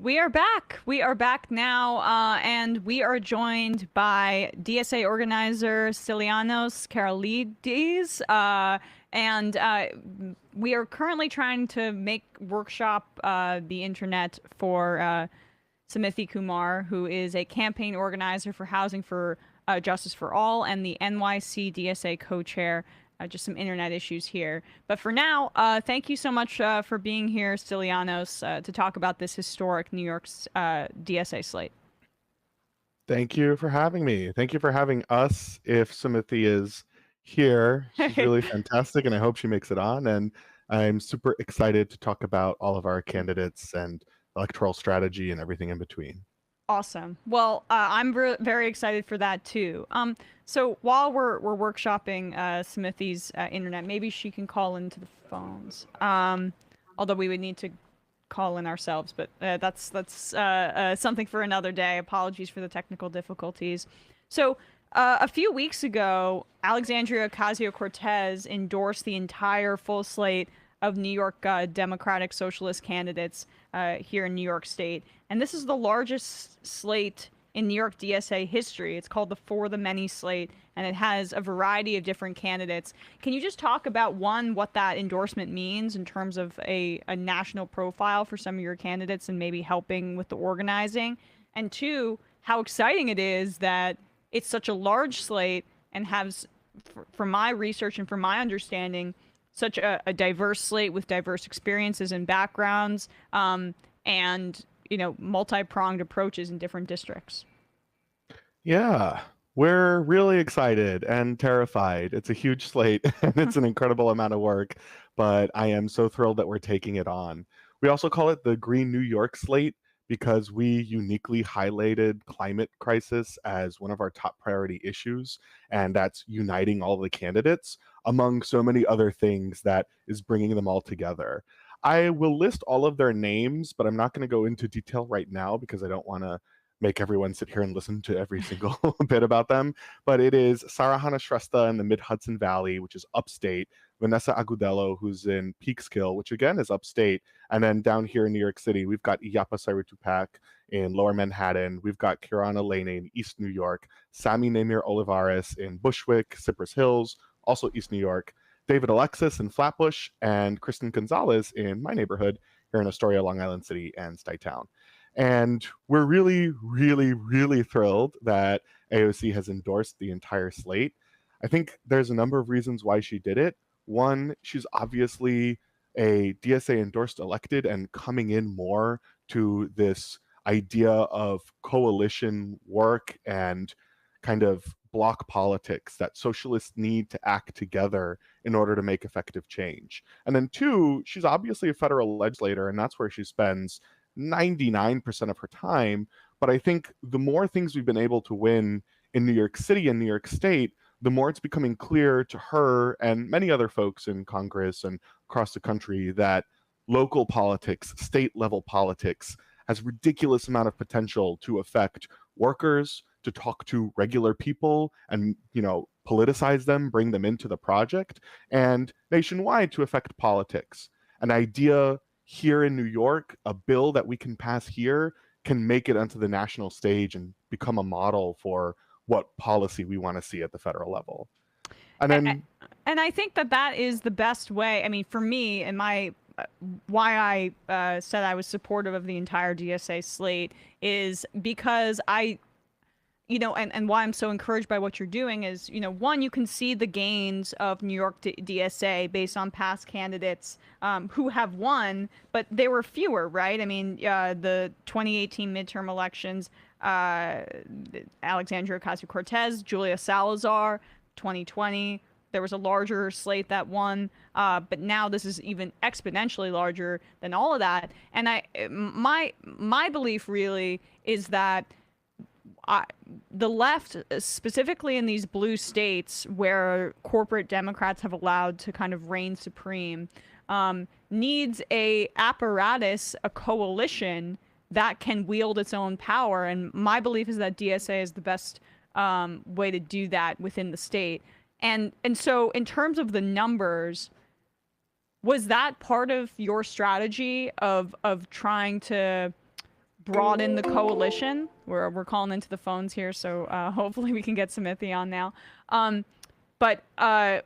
We are back. We are back now, and we are joined by DSA organizer Stylianos Karolidis, and we are currently trying to workshop the internet for Sumathy Kumar, who is a campaign organizer for Housing for Justice for All and the NYC DSA co-chair. Just some internet issues here. But for now, thank you so much for being here, Stylianos, to talk about this historic New York's DSA slate. Thank you for having me. Thank you for having us. If Sumathy is here, she's really fantastic, and I hope she makes it on. And I'm super excited to talk about all of our candidates and electoral strategy and everything in between. Awesome. Well, I'm very excited for that too. So while we're workshopping Sumathy's internet, maybe she can call into the phones. Although we would need to call in ourselves, but that's something for another day. Apologies for the technical difficulties. So a few weeks ago, Alexandria Ocasio-Cortez endorsed the entire full slate of New York Democratic Socialist candidates here in New York State. And this is the largest slate in New York DSA history. It's called the For the Many slate, and it has a variety of different candidates. Can you just talk about, one, what that endorsement means in terms of a national profile for some of your candidates and maybe helping with the organizing? And two, how exciting it is that it's such a large slate and has, from my research and from my understanding, such a diverse slate with diverse experiences and backgrounds, and multi-pronged approaches in different districts. Yeah, we're really excited and terrified. It's a huge slate and it's an incredible amount of work, but I am so thrilled that we're taking it on. We also call it the Green New York slate because we uniquely highlighted climate crisis as one of our top priority issues, and that's uniting all the candidates among so many other things that is bringing them all together. I will list all of their names, but I'm not going to go into detail right now because I don't want to make everyone sit here and listen to every single bit about them. But it is Sarahana Shrestha in the Mid-Hudson Valley, which is upstate, Vanessa Agudelo, who's in Peekskill, which again is upstate, and then down here in New York City, we've got Iyapa Sairitupak in Lower Manhattan, we've got Kirana Lane in East New York, Sami Namir Olivares in Bushwick, Cypress Hills, also East New York, David Alexis in Flatbush, and Kristen Gonzalez in my neighborhood here in Astoria, Long Island City, and Stuytown. And we're really, really, really thrilled that AOC has endorsed the entire slate. I think there's a number of reasons why she did it. One, she's obviously a DSA endorsed elected and coming in more to this idea of coalition work and kind of bloc politics that socialists need to act together in order to make effective change. And then two, she's obviously a federal legislator, and that's where she spends 99% of her time. But I think the more things we've been able to win in New York City and New York State, the more it's becoming clear to her and many other folks in Congress and across the country that local politics, state level politics, has ridiculous amount of potential to affect workers, to talk to regular people and, politicize them, bring them into the project, and nationwide to affect politics. An idea here in New York, a bill that we can pass here, can make it onto the national stage and become a model for what policy we want to see at the federal level. And I think that is the best way. I mean, for me, and why I said I was supportive of the entire DSA slate is because and why I'm so encouraged by what you're doing is, one, you can see the gains of New York DSA based on past candidates who have won, but they were fewer, right? I mean, the 2018 midterm elections, Alexandria Ocasio-Cortez, Julia Salazar, 2020, there was a larger slate that won, but now this is even exponentially larger than all of that. And my belief really is that the left, specifically in these blue states where corporate Democrats have allowed to kind of reign supreme, needs a apparatus, a coalition that can wield its own power. And my belief is that DSA is the best way to do that within the state. And so in terms of the numbers, was that part of your strategy of trying to broaden the coalition. We're calling into the phones here, so hopefully we can get Sumathy on now. But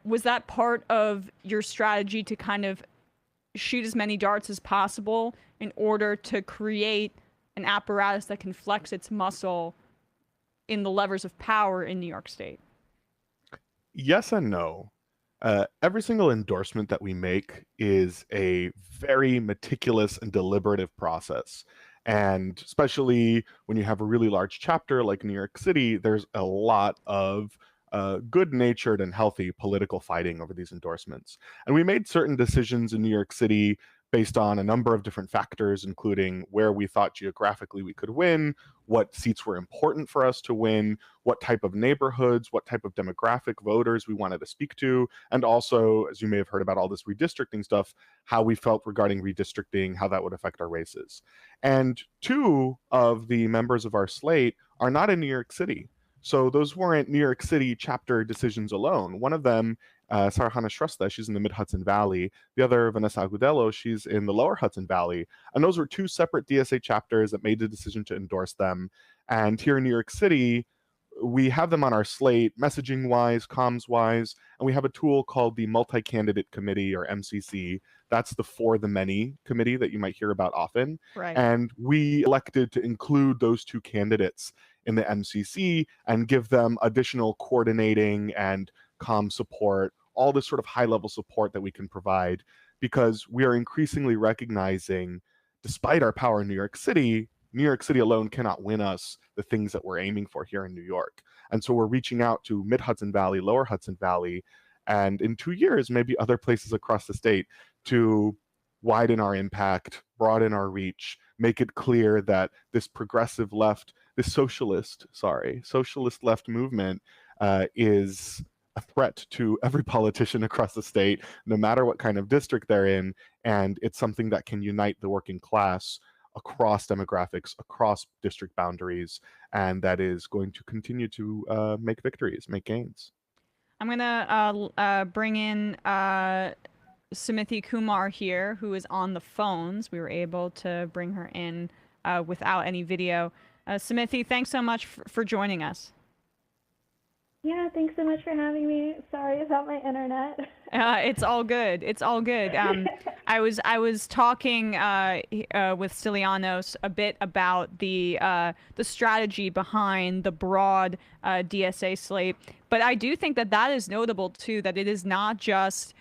was that part of your strategy to kind of shoot as many darts as possible in order to create an apparatus that can flex its muscle in the levers of power in New York State? Yes and no. Every single endorsement that we make is a very meticulous and deliberative process. And especially when you have a really large chapter like New York City, there's a lot of good-natured and healthy political fighting over these endorsements. And we made certain decisions in New York City based on a number of different factors, including where we thought geographically we could win, what seats were important for us to win, what type of neighborhoods, what type of demographic voters we wanted to speak to, and also, as you may have heard about all this redistricting stuff, how we felt regarding redistricting, how that would affect our races. And two of the members of our slate are not in New York City. So those weren't New York City chapter decisions alone. One of them, Sarhana Shrestha, she's in the Mid-Hudson Valley. The other, Vanessa Agudelo, she's in the Lower Hudson Valley. And those were two separate DSA chapters that made the decision to endorse them. And here in New York City, we have them on our slate, messaging-wise, comms-wise, and we have a tool called the Multi-Candidate Committee, or MCC. That's the For the Many committee that you might hear about often. Right. And we elected to include those two candidates in the MCC and give them additional coordinating and comm support, all this sort of high-level support that we can provide, because we are increasingly recognizing, despite our power in New York City alone cannot win us the things that we're aiming for here in New York. And so we're reaching out to Mid-Hudson Valley, Lower Hudson Valley, and in 2 years, maybe other places across the state to widen our impact, broaden our reach, make it clear that this progressive left, this socialist left movement is a threat to every politician across the state, no matter what kind of district they're in, and it's something that can unite the working class across demographics, across district boundaries, and that is going to continue to make victories, make gains. I'm going to bring in Sumathy Kumar here, who is on the phones. We were able to bring her in without any video. Sumathy, thanks so much for joining us. Yeah, thanks so much for having me. Sorry about my internet. It's all good. It's all good. I was talking with Stylianos a bit about the strategy behind the broad DSA slate, but I do think that is notable too. That it is not just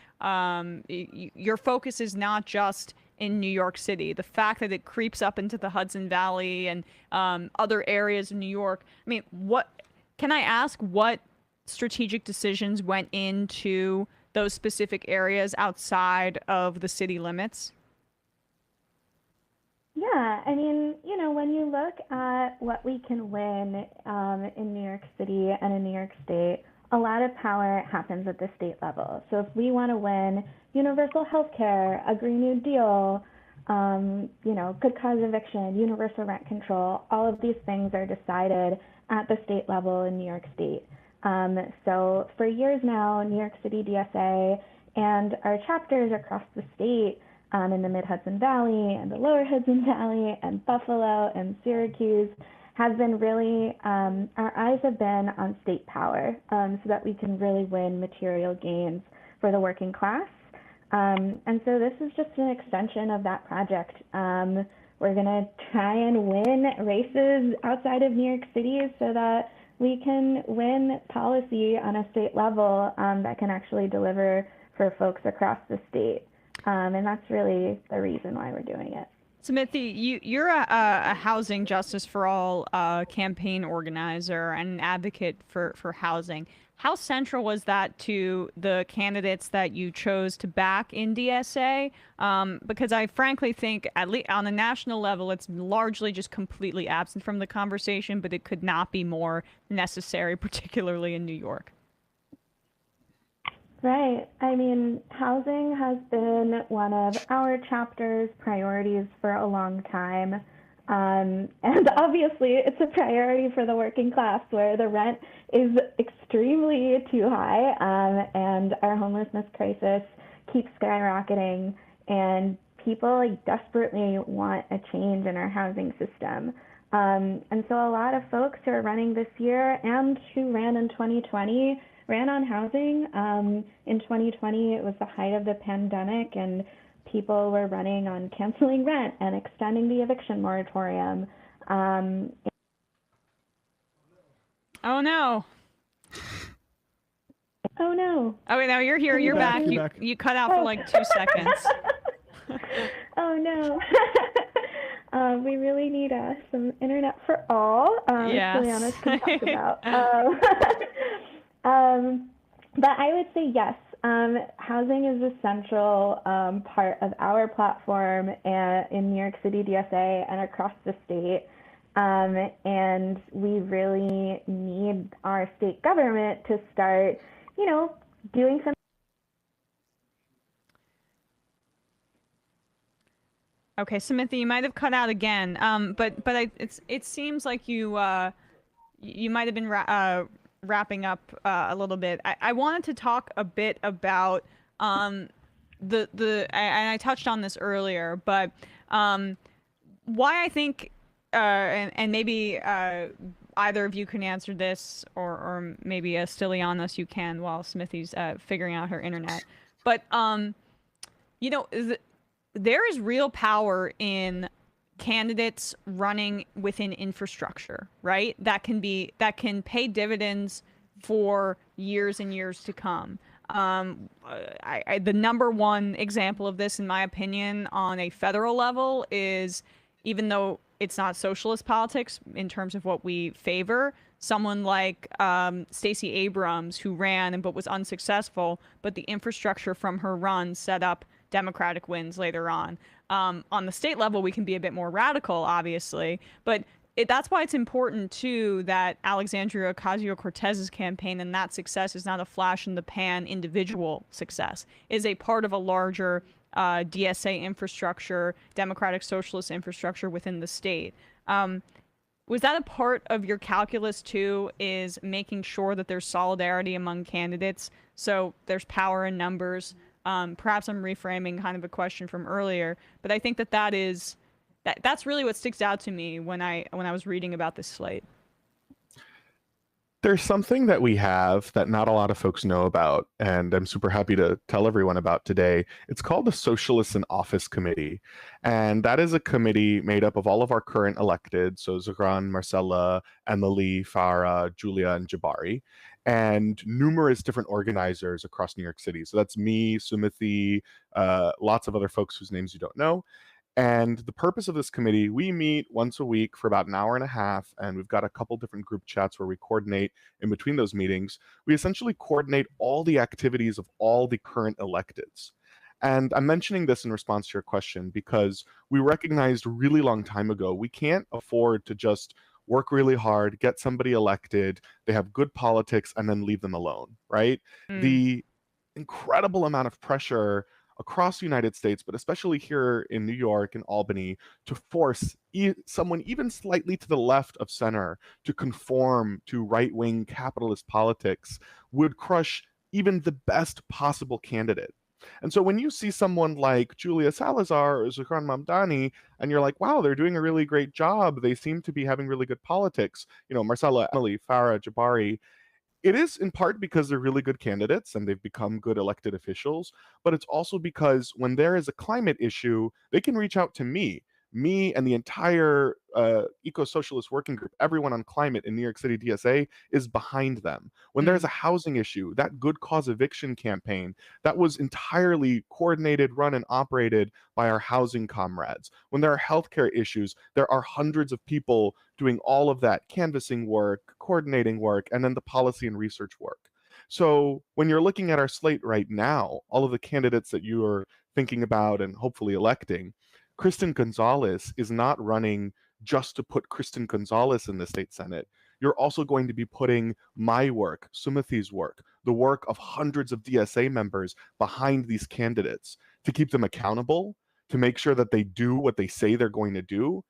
your focus is not just in New York City. The fact that it creeps up into the Hudson Valley and other areas of New York. I mean, can I ask what strategic decisions went into those specific areas outside of the city limits? Yeah, I mean, when you look at what we can win in New York City and in New York State, a lot of power happens at the state level. So if we want to win universal health care, a Green New Deal, good cause eviction, universal rent control, all of these things are decided at the state level in New York State. So for years now, New York City DSA and our chapters across the state in the Mid-Hudson Valley and the Lower Hudson Valley and Buffalo and Syracuse have been really, our eyes have been on state power so that we can really win material gains for the working class. And so this is just an extension of that project. We're going to try and win races outside of New York City so that we can win policy on a state level that can actually deliver for folks across the state. And that's really the reason why we're doing it. Sumathy, you're a Housing Justice for All campaign organizer and an advocate for housing. How central was that to the candidates that you chose to back in DSA? Because I frankly think, at least on a national level, it's largely just completely absent from the conversation, but it could not be more necessary, particularly in New York. Right. I mean, housing has been one of our chapter's priorities for a long time. And obviously, it's a priority for the working class, where the rent is extremely too high, and our homelessness crisis keeps skyrocketing, and people like desperately want a change in our housing system. And so a lot of folks who are running this year and who ran in 2020 ran on housing. In 2020, it was the height of the pandemic, and people were running on canceling rent and extending the eviction moratorium. Oh no. Oh no. Oh wait, no, you're here. You're back. You cut out for like 2 seconds. Oh no. We really need some internet for all. Yes. Stylianos can talk about. But I would say yes. Housing is a central part of our platform in New York City DSA and across the state. And we really need our state government to start, doing some. Okay, Sumathy, you might have cut out again. But it seems like you might have been wrapping up a little bit. I wanted to talk a bit about and I touched on this earlier, but why I think and maybe either of you can answer this, or maybe Stylianos you can while Sumathy's figuring out her internet. But there is real power in candidates running within infrastructure, right? That can pay dividends for years and years to come. The number one example of this, in my opinion, on a federal level is, even though it's not socialist politics in terms of what we favor, someone like Stacey Abrams, who ran but was unsuccessful, but the infrastructure from her run set up Democratic wins later on. On the state level, we can be a bit more radical, obviously, but that's why it's important, too, that Alexandria Ocasio-Cortez's campaign and that success is not a flash-in-the-pan individual success. It is a part of a larger DSA infrastructure, democratic socialist infrastructure within the state. Was that a part of your calculus, too, is making sure that there's solidarity among candidates, so there's power in numbers? Perhaps I'm reframing kind of a question from earlier, but I think that's really what sticks out to me when I was reading about this slate. There's something that we have that not a lot of folks know about, and I'm super happy to tell everyone about today. It's called the Socialists in Office Committee, and that is a committee made up of all of our current elected, so Zohran, Marcella, Emily, Farah, Julia, and Jabari, and numerous different organizers across New York City. So that's me, Sumathy, lots of other folks whose names you don't know. And the purpose of this committee, we meet once a week for about an hour and a half, and we've got a couple different group chats where we coordinate in between those meetings. We essentially coordinate all the activities of all the current electeds. And I'm mentioning this in response to your question because we recognized a really long time ago, we can't afford to just work really hard, get somebody elected, they have good politics, and then leave them alone, right? The incredible amount of pressure across the United States, but especially here in New York and Albany, to force someone even slightly to the left of center to conform to right-wing capitalist politics would crush even the best possible candidate. And so when you see someone like Julia Salazar or Zohran Mamdani, and you're like, wow, they're doing a really great job, they seem to be having really good politics, Marcella, Emily, Farah, Jabari, it is in part because they're really good candidates and they've become good elected officials, but it's also because when there is a climate issue, they can reach out to me and the entire eco-socialist working group, everyone on climate in New York City DSA is behind them. When there's a housing issue, that good cause eviction campaign, that was entirely coordinated, run, and operated by our housing comrades. When there are healthcare issues, there are hundreds of people doing all of that canvassing work, coordinating work, and then the policy and research work. So when you're looking at our slate right now, all of the candidates that you are thinking about and hopefully electing, Kristen Gonzalez is not running just to put Kristen Gonzalez in the state Senate. You're also going to be putting my work, Sumathy's work, the work of hundreds of DSA members behind these candidates to keep them accountable, to make sure that they do what they say they're going to do,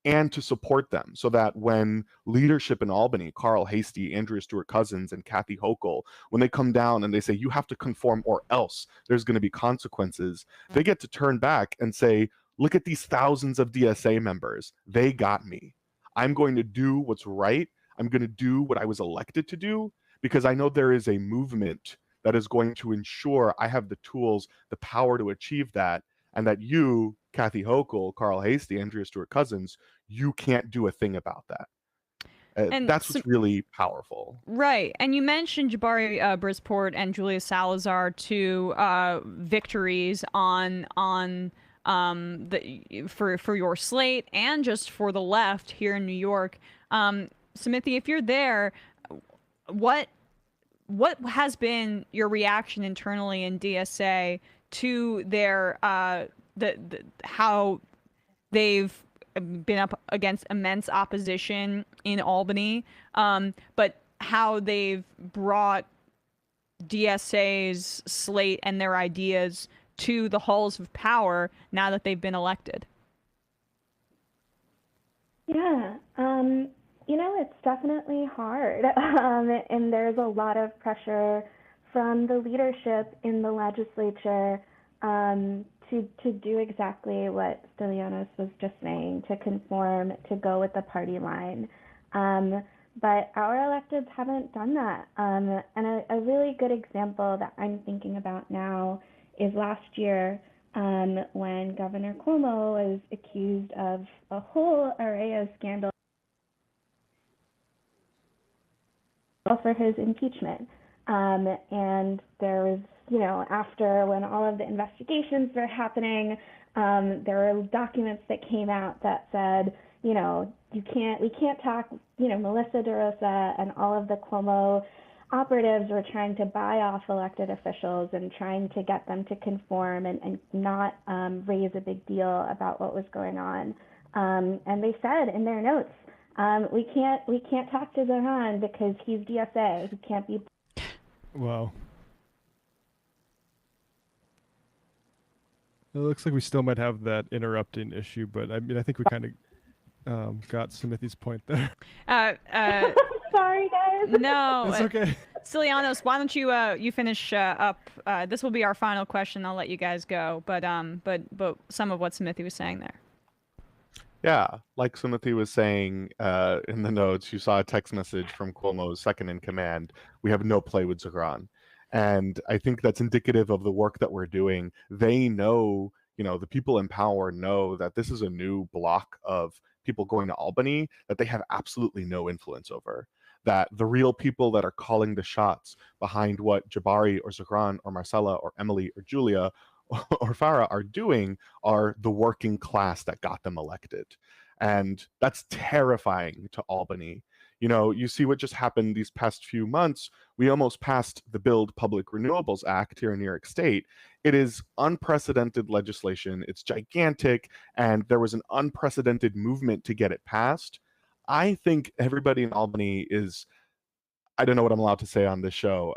and to support them so that when leadership in Albany, Carl Hastie, Andrea Stewart-Cousins, and Kathy Hochul, when they come down and they say, you have to conform or else there's going to be consequences, they get to turn back and say, look at these thousands of DSA members. They got me. I'm going to do what's right. I'm going to do what I was elected to do because I know there is a movement that is going to ensure I have the tools, the power to achieve that, and that you, Kathy Hochul, Carl Hastie, Andrea Stewart-Cousins, you can't do a thing about that. And that's what's really powerful. Right. And you mentioned Jabari Brisport and Julia Salazar, two victories on for your slate and just for the left here in New York. Sumathy, if you're there, what has been your reaction internally in DSA to their how they've been up against immense opposition in Albany, but how they've brought DSA's slate and their ideas to the halls of power now that they've been elected? Yeah, it's definitely hard, and there's a lot of pressure from the leadership in the legislature to do exactly what Stylianos was just saying, to conform, to go with the party line. But our electeds haven't done that. And a really good example that I'm thinking about now is last year when Governor Cuomo was accused of a whole array of scandals for his impeachment. And there was, after when all of the investigations were happening, there were documents that came out that said, we can't talk, Melissa DeRosa and all of the Cuomo operatives were trying to buy off elected officials and trying to get them to conform and not raise a big deal about what was going on. And they said in their notes, we can't talk to Zohran because he's DSA. He can't be. Wow. It looks like we still might have that interrupting issue, but I think we kind of got Sumathy's point there. Sorry, guys. No, it's okay. Stylianos, why don't you finish up? This will be our final question. I'll let you guys go, but some of what Sumathy was saying there. Yeah, like Sumathy was saying in the notes, you saw a text message from Cuomo's second in command. We have no play with Zohran. And I think that's indicative of the work that we're doing. They know, the people in power know that this is a new block of people going to Albany that they have absolutely no influence over. That the real people that are calling the shots behind what Jabari or Zohran or Marcella or Emily or Julia or Farah are doing are the working class that got them elected. And that's terrifying to Albany. You see what just happened these past few months. We almost passed the Build Public Renewables Act here in New York State. It is unprecedented legislation. It's gigantic, and there was an unprecedented movement to get it passed. I think everybody in Albany is, I don't know what I'm allowed to say on this show,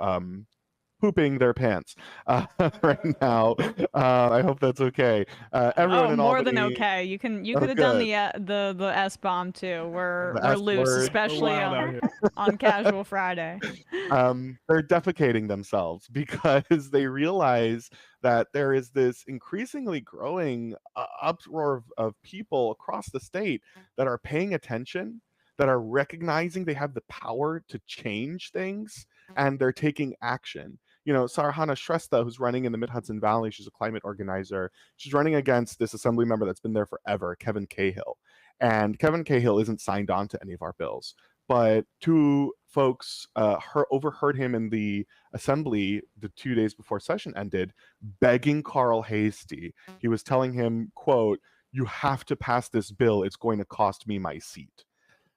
pooping their pants right now. I hope that's okay. Everyone in more Albany, than okay. You could have done the S-bomb too. We're loose, especially on Casual Friday. They're defecating themselves because they realize that there is this increasingly growing uproar of people across the state that are paying attention, that are recognizing they have the power to change things, and they're taking action. Sarhana Shrestha, who's running in the Mid-Hudson Valley, she's a climate organizer. She's running against this assembly member that's been there forever, Kevin Cahill. And Kevin Cahill isn't signed on to any of our bills. But two folks overheard him in the assembly the 2 days before session ended, begging Carl Hastie. He was telling him, quote, "You have to pass this bill. It's going to cost me my seat."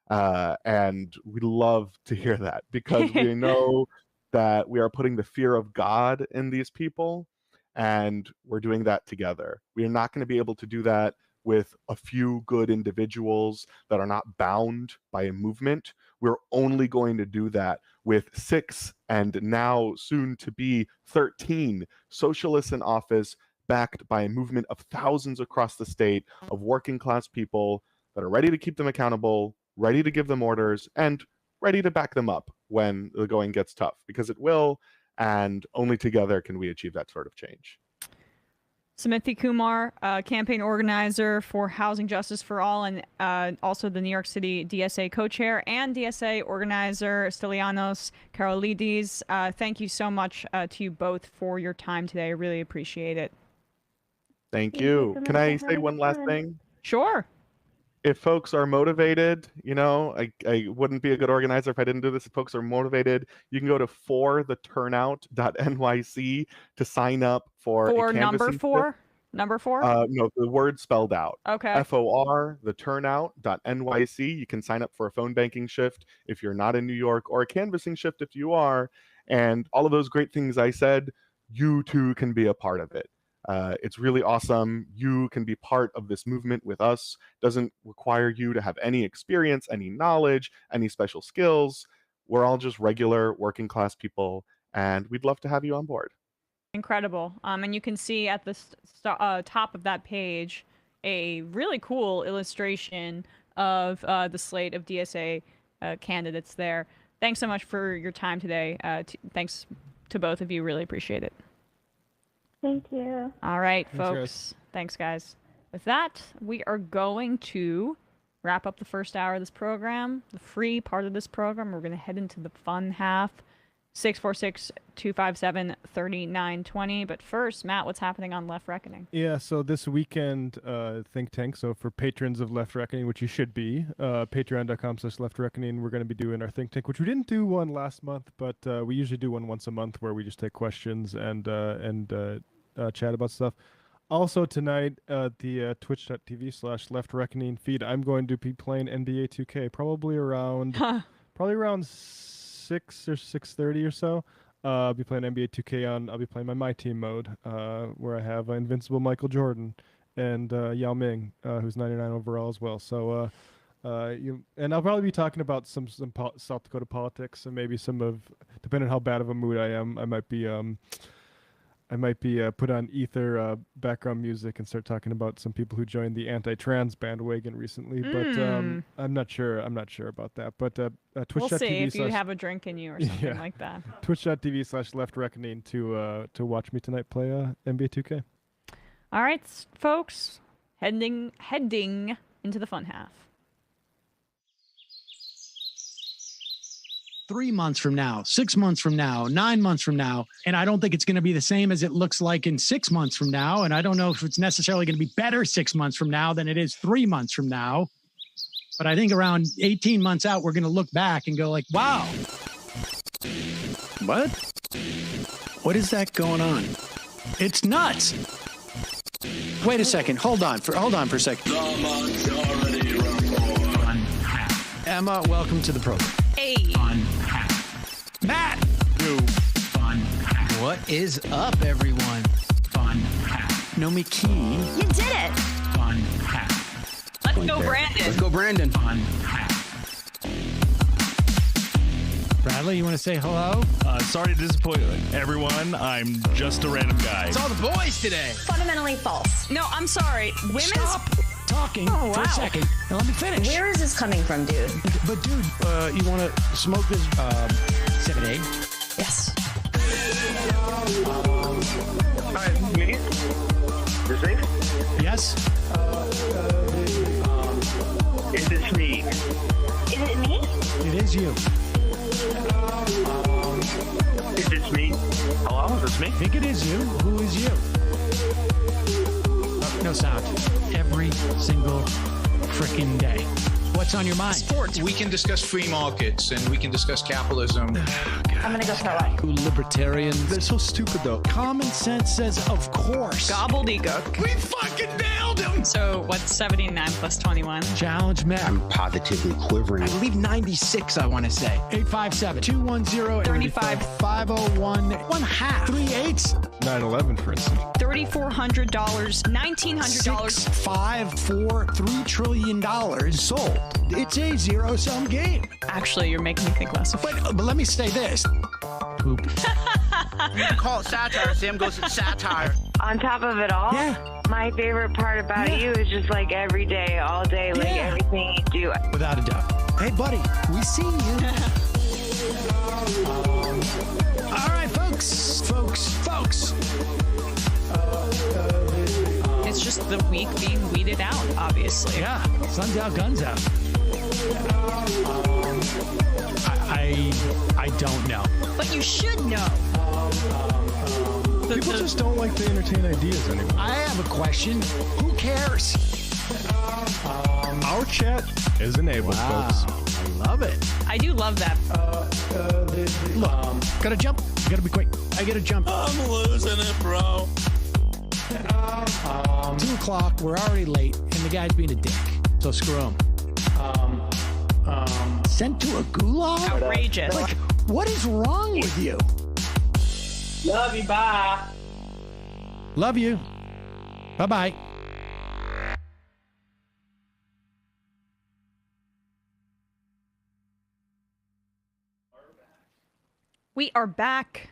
And we love to hear that because we know that we are putting the fear of God in these people, and we're doing that together. We are not going to be able to do that with a few good individuals that are not bound by a movement. We're only going to do that with 6 and now soon to be 13 socialists in office, backed by a movement of thousands across the state of working class people that are ready to keep them accountable, ready to give them orders, and ready to back them up when the going gets tough, because it will, and only together can we achieve that sort of change. Sumathy Kumar, campaign organizer for Housing Justice for All, and also the New York City DSA co-chair, and DSA organizer Stylianos, Karolidis. Thank you so much to you both for your time today. I really appreciate it. Thank you. Can I say one last thing? Sure. If folks are motivated, I wouldn't be a good organizer if I didn't do this. If folks are motivated, you can go to fortheturnout.nyc to sign up for a number four? No, the word spelled out. Okay. FOR, theturnout.nyc. You can sign up for a phone banking shift if you're not in New York, or a canvassing shift if you are. And all of those great things I said, you too can be a part of it. It's really awesome. You can be part of this movement with us. Doesn't require you to have any experience, any knowledge, any special skills. We're all just regular working class people, and we'd love to have you on board. Incredible. And you can see at the top of that page a really cool illustration of the slate of DSA candidates there. Thanks so much for your time today. Thanks to both of you. Really appreciate it. Thank you. All right, folks. Thanks, guys. With that, we are going to wrap up the first hour of this program, the free part of this program. We're going to head into the fun half. 646-257-3920. But first, Matt, what's happening on Left Reckoning? Yeah, so this weekend, Think Tank. So for patrons of Left Reckoning, which you should be, patreon.com/Left Reckoning, we're going to be doing our Think Tank, which we didn't do one last month, but we usually do one once a month where we just take questions and chat about stuff. Also tonight, the twitch.tv/Left Reckoning feed, I'm going to be playing NBA 2K, probably around 6 or 6:30 or so. I'll be playing NBA 2K I'll be playing my team mode, where I have Invincible Michael Jordan and Yao Ming, who's 99 overall as well. So, and I'll probably be talking about some South Dakota politics, and maybe depending on how bad of a mood I am, I might be put on Ether background music and start talking about some people who joined the anti-trans bandwagon recently. But I'm not sure about that. But Twitch.tv. We'll see if you have a drink in you or something like that. Twitch.tv/Left Reckoning to watch me tonight play NBA 2K. All right, folks, heading into the fun half. 3 months from now, 6 months from now, 9 months from now. And I don't think it's going to be the same as it looks like in 6 months from now. And I don't know if it's necessarily going to be better 6 months from now than it is 3 months from now. But I think around 18 months out, we're going to look back and go like, wow. What? What is that going on? It's nuts. Wait a second. Hold on for a second. Emma, welcome to the program. Hey. Fun hat. Matt. New. Fun hat. What is up, everyone? Fun hat. Nomiki. You did it. Fun hat. Let's go, Brandon. Let's go, Brandon. Fun hat. Bradley, you want to say hello? Sorry to disappoint everyone. I'm just a random guy. It's all the boys today. Fundamentally false. No, I'm sorry. Stop talking for a second and let me finish. Where is this coming from, dude? But dude, you want to smoke this 7-8? Yes. Hi, me? This me? Yes. Is this me? Is it me? It is you. Is this me? Hello, is this me? I think it is you. Who is you? No sound. Every single frickin' day. What's on your mind? Sports. We can discuss free markets and we can discuss capitalism. I'm gonna go throw it. Libertarians. They're so stupid, though. Common sense says, of course. Gobbledygook. We fucking nailed him! So what's 79 plus 21? Challenge Matt. I'm positively quivering. I believe 96, I want to say. 857-210-35-501. 1/2. 3/8. 9/11, for instance. $3,400, $1,900. 6, 5, 4, $3 trillion sold. It's a zero-sum game. Actually, you're making me think less of it. But let me say this. Poop. You call it satire, Sam goes, it's satire. On top of it all, Yeah. My favorite part about you is just like every day, all day, like everything you do. Without a doubt. Hey, buddy, we see you. All right, folks. It's just the week being weeded out, obviously. Yeah, sun's out, guns out. I don't know. But you should know. People just don't like to entertain ideas anymore. I have a question. Who cares? Our chat is enabled, folks. I love it. I do love that. Look, gotta jump. Gotta be quick. I gotta jump. I'm losing it, bro. 2 o'clock. We're already late, and the guy's being a dick. So screw him. Sent to a gulag? Outrageous. Like, what is wrong with you? Love you, bye. Love you. Bye-bye. We are back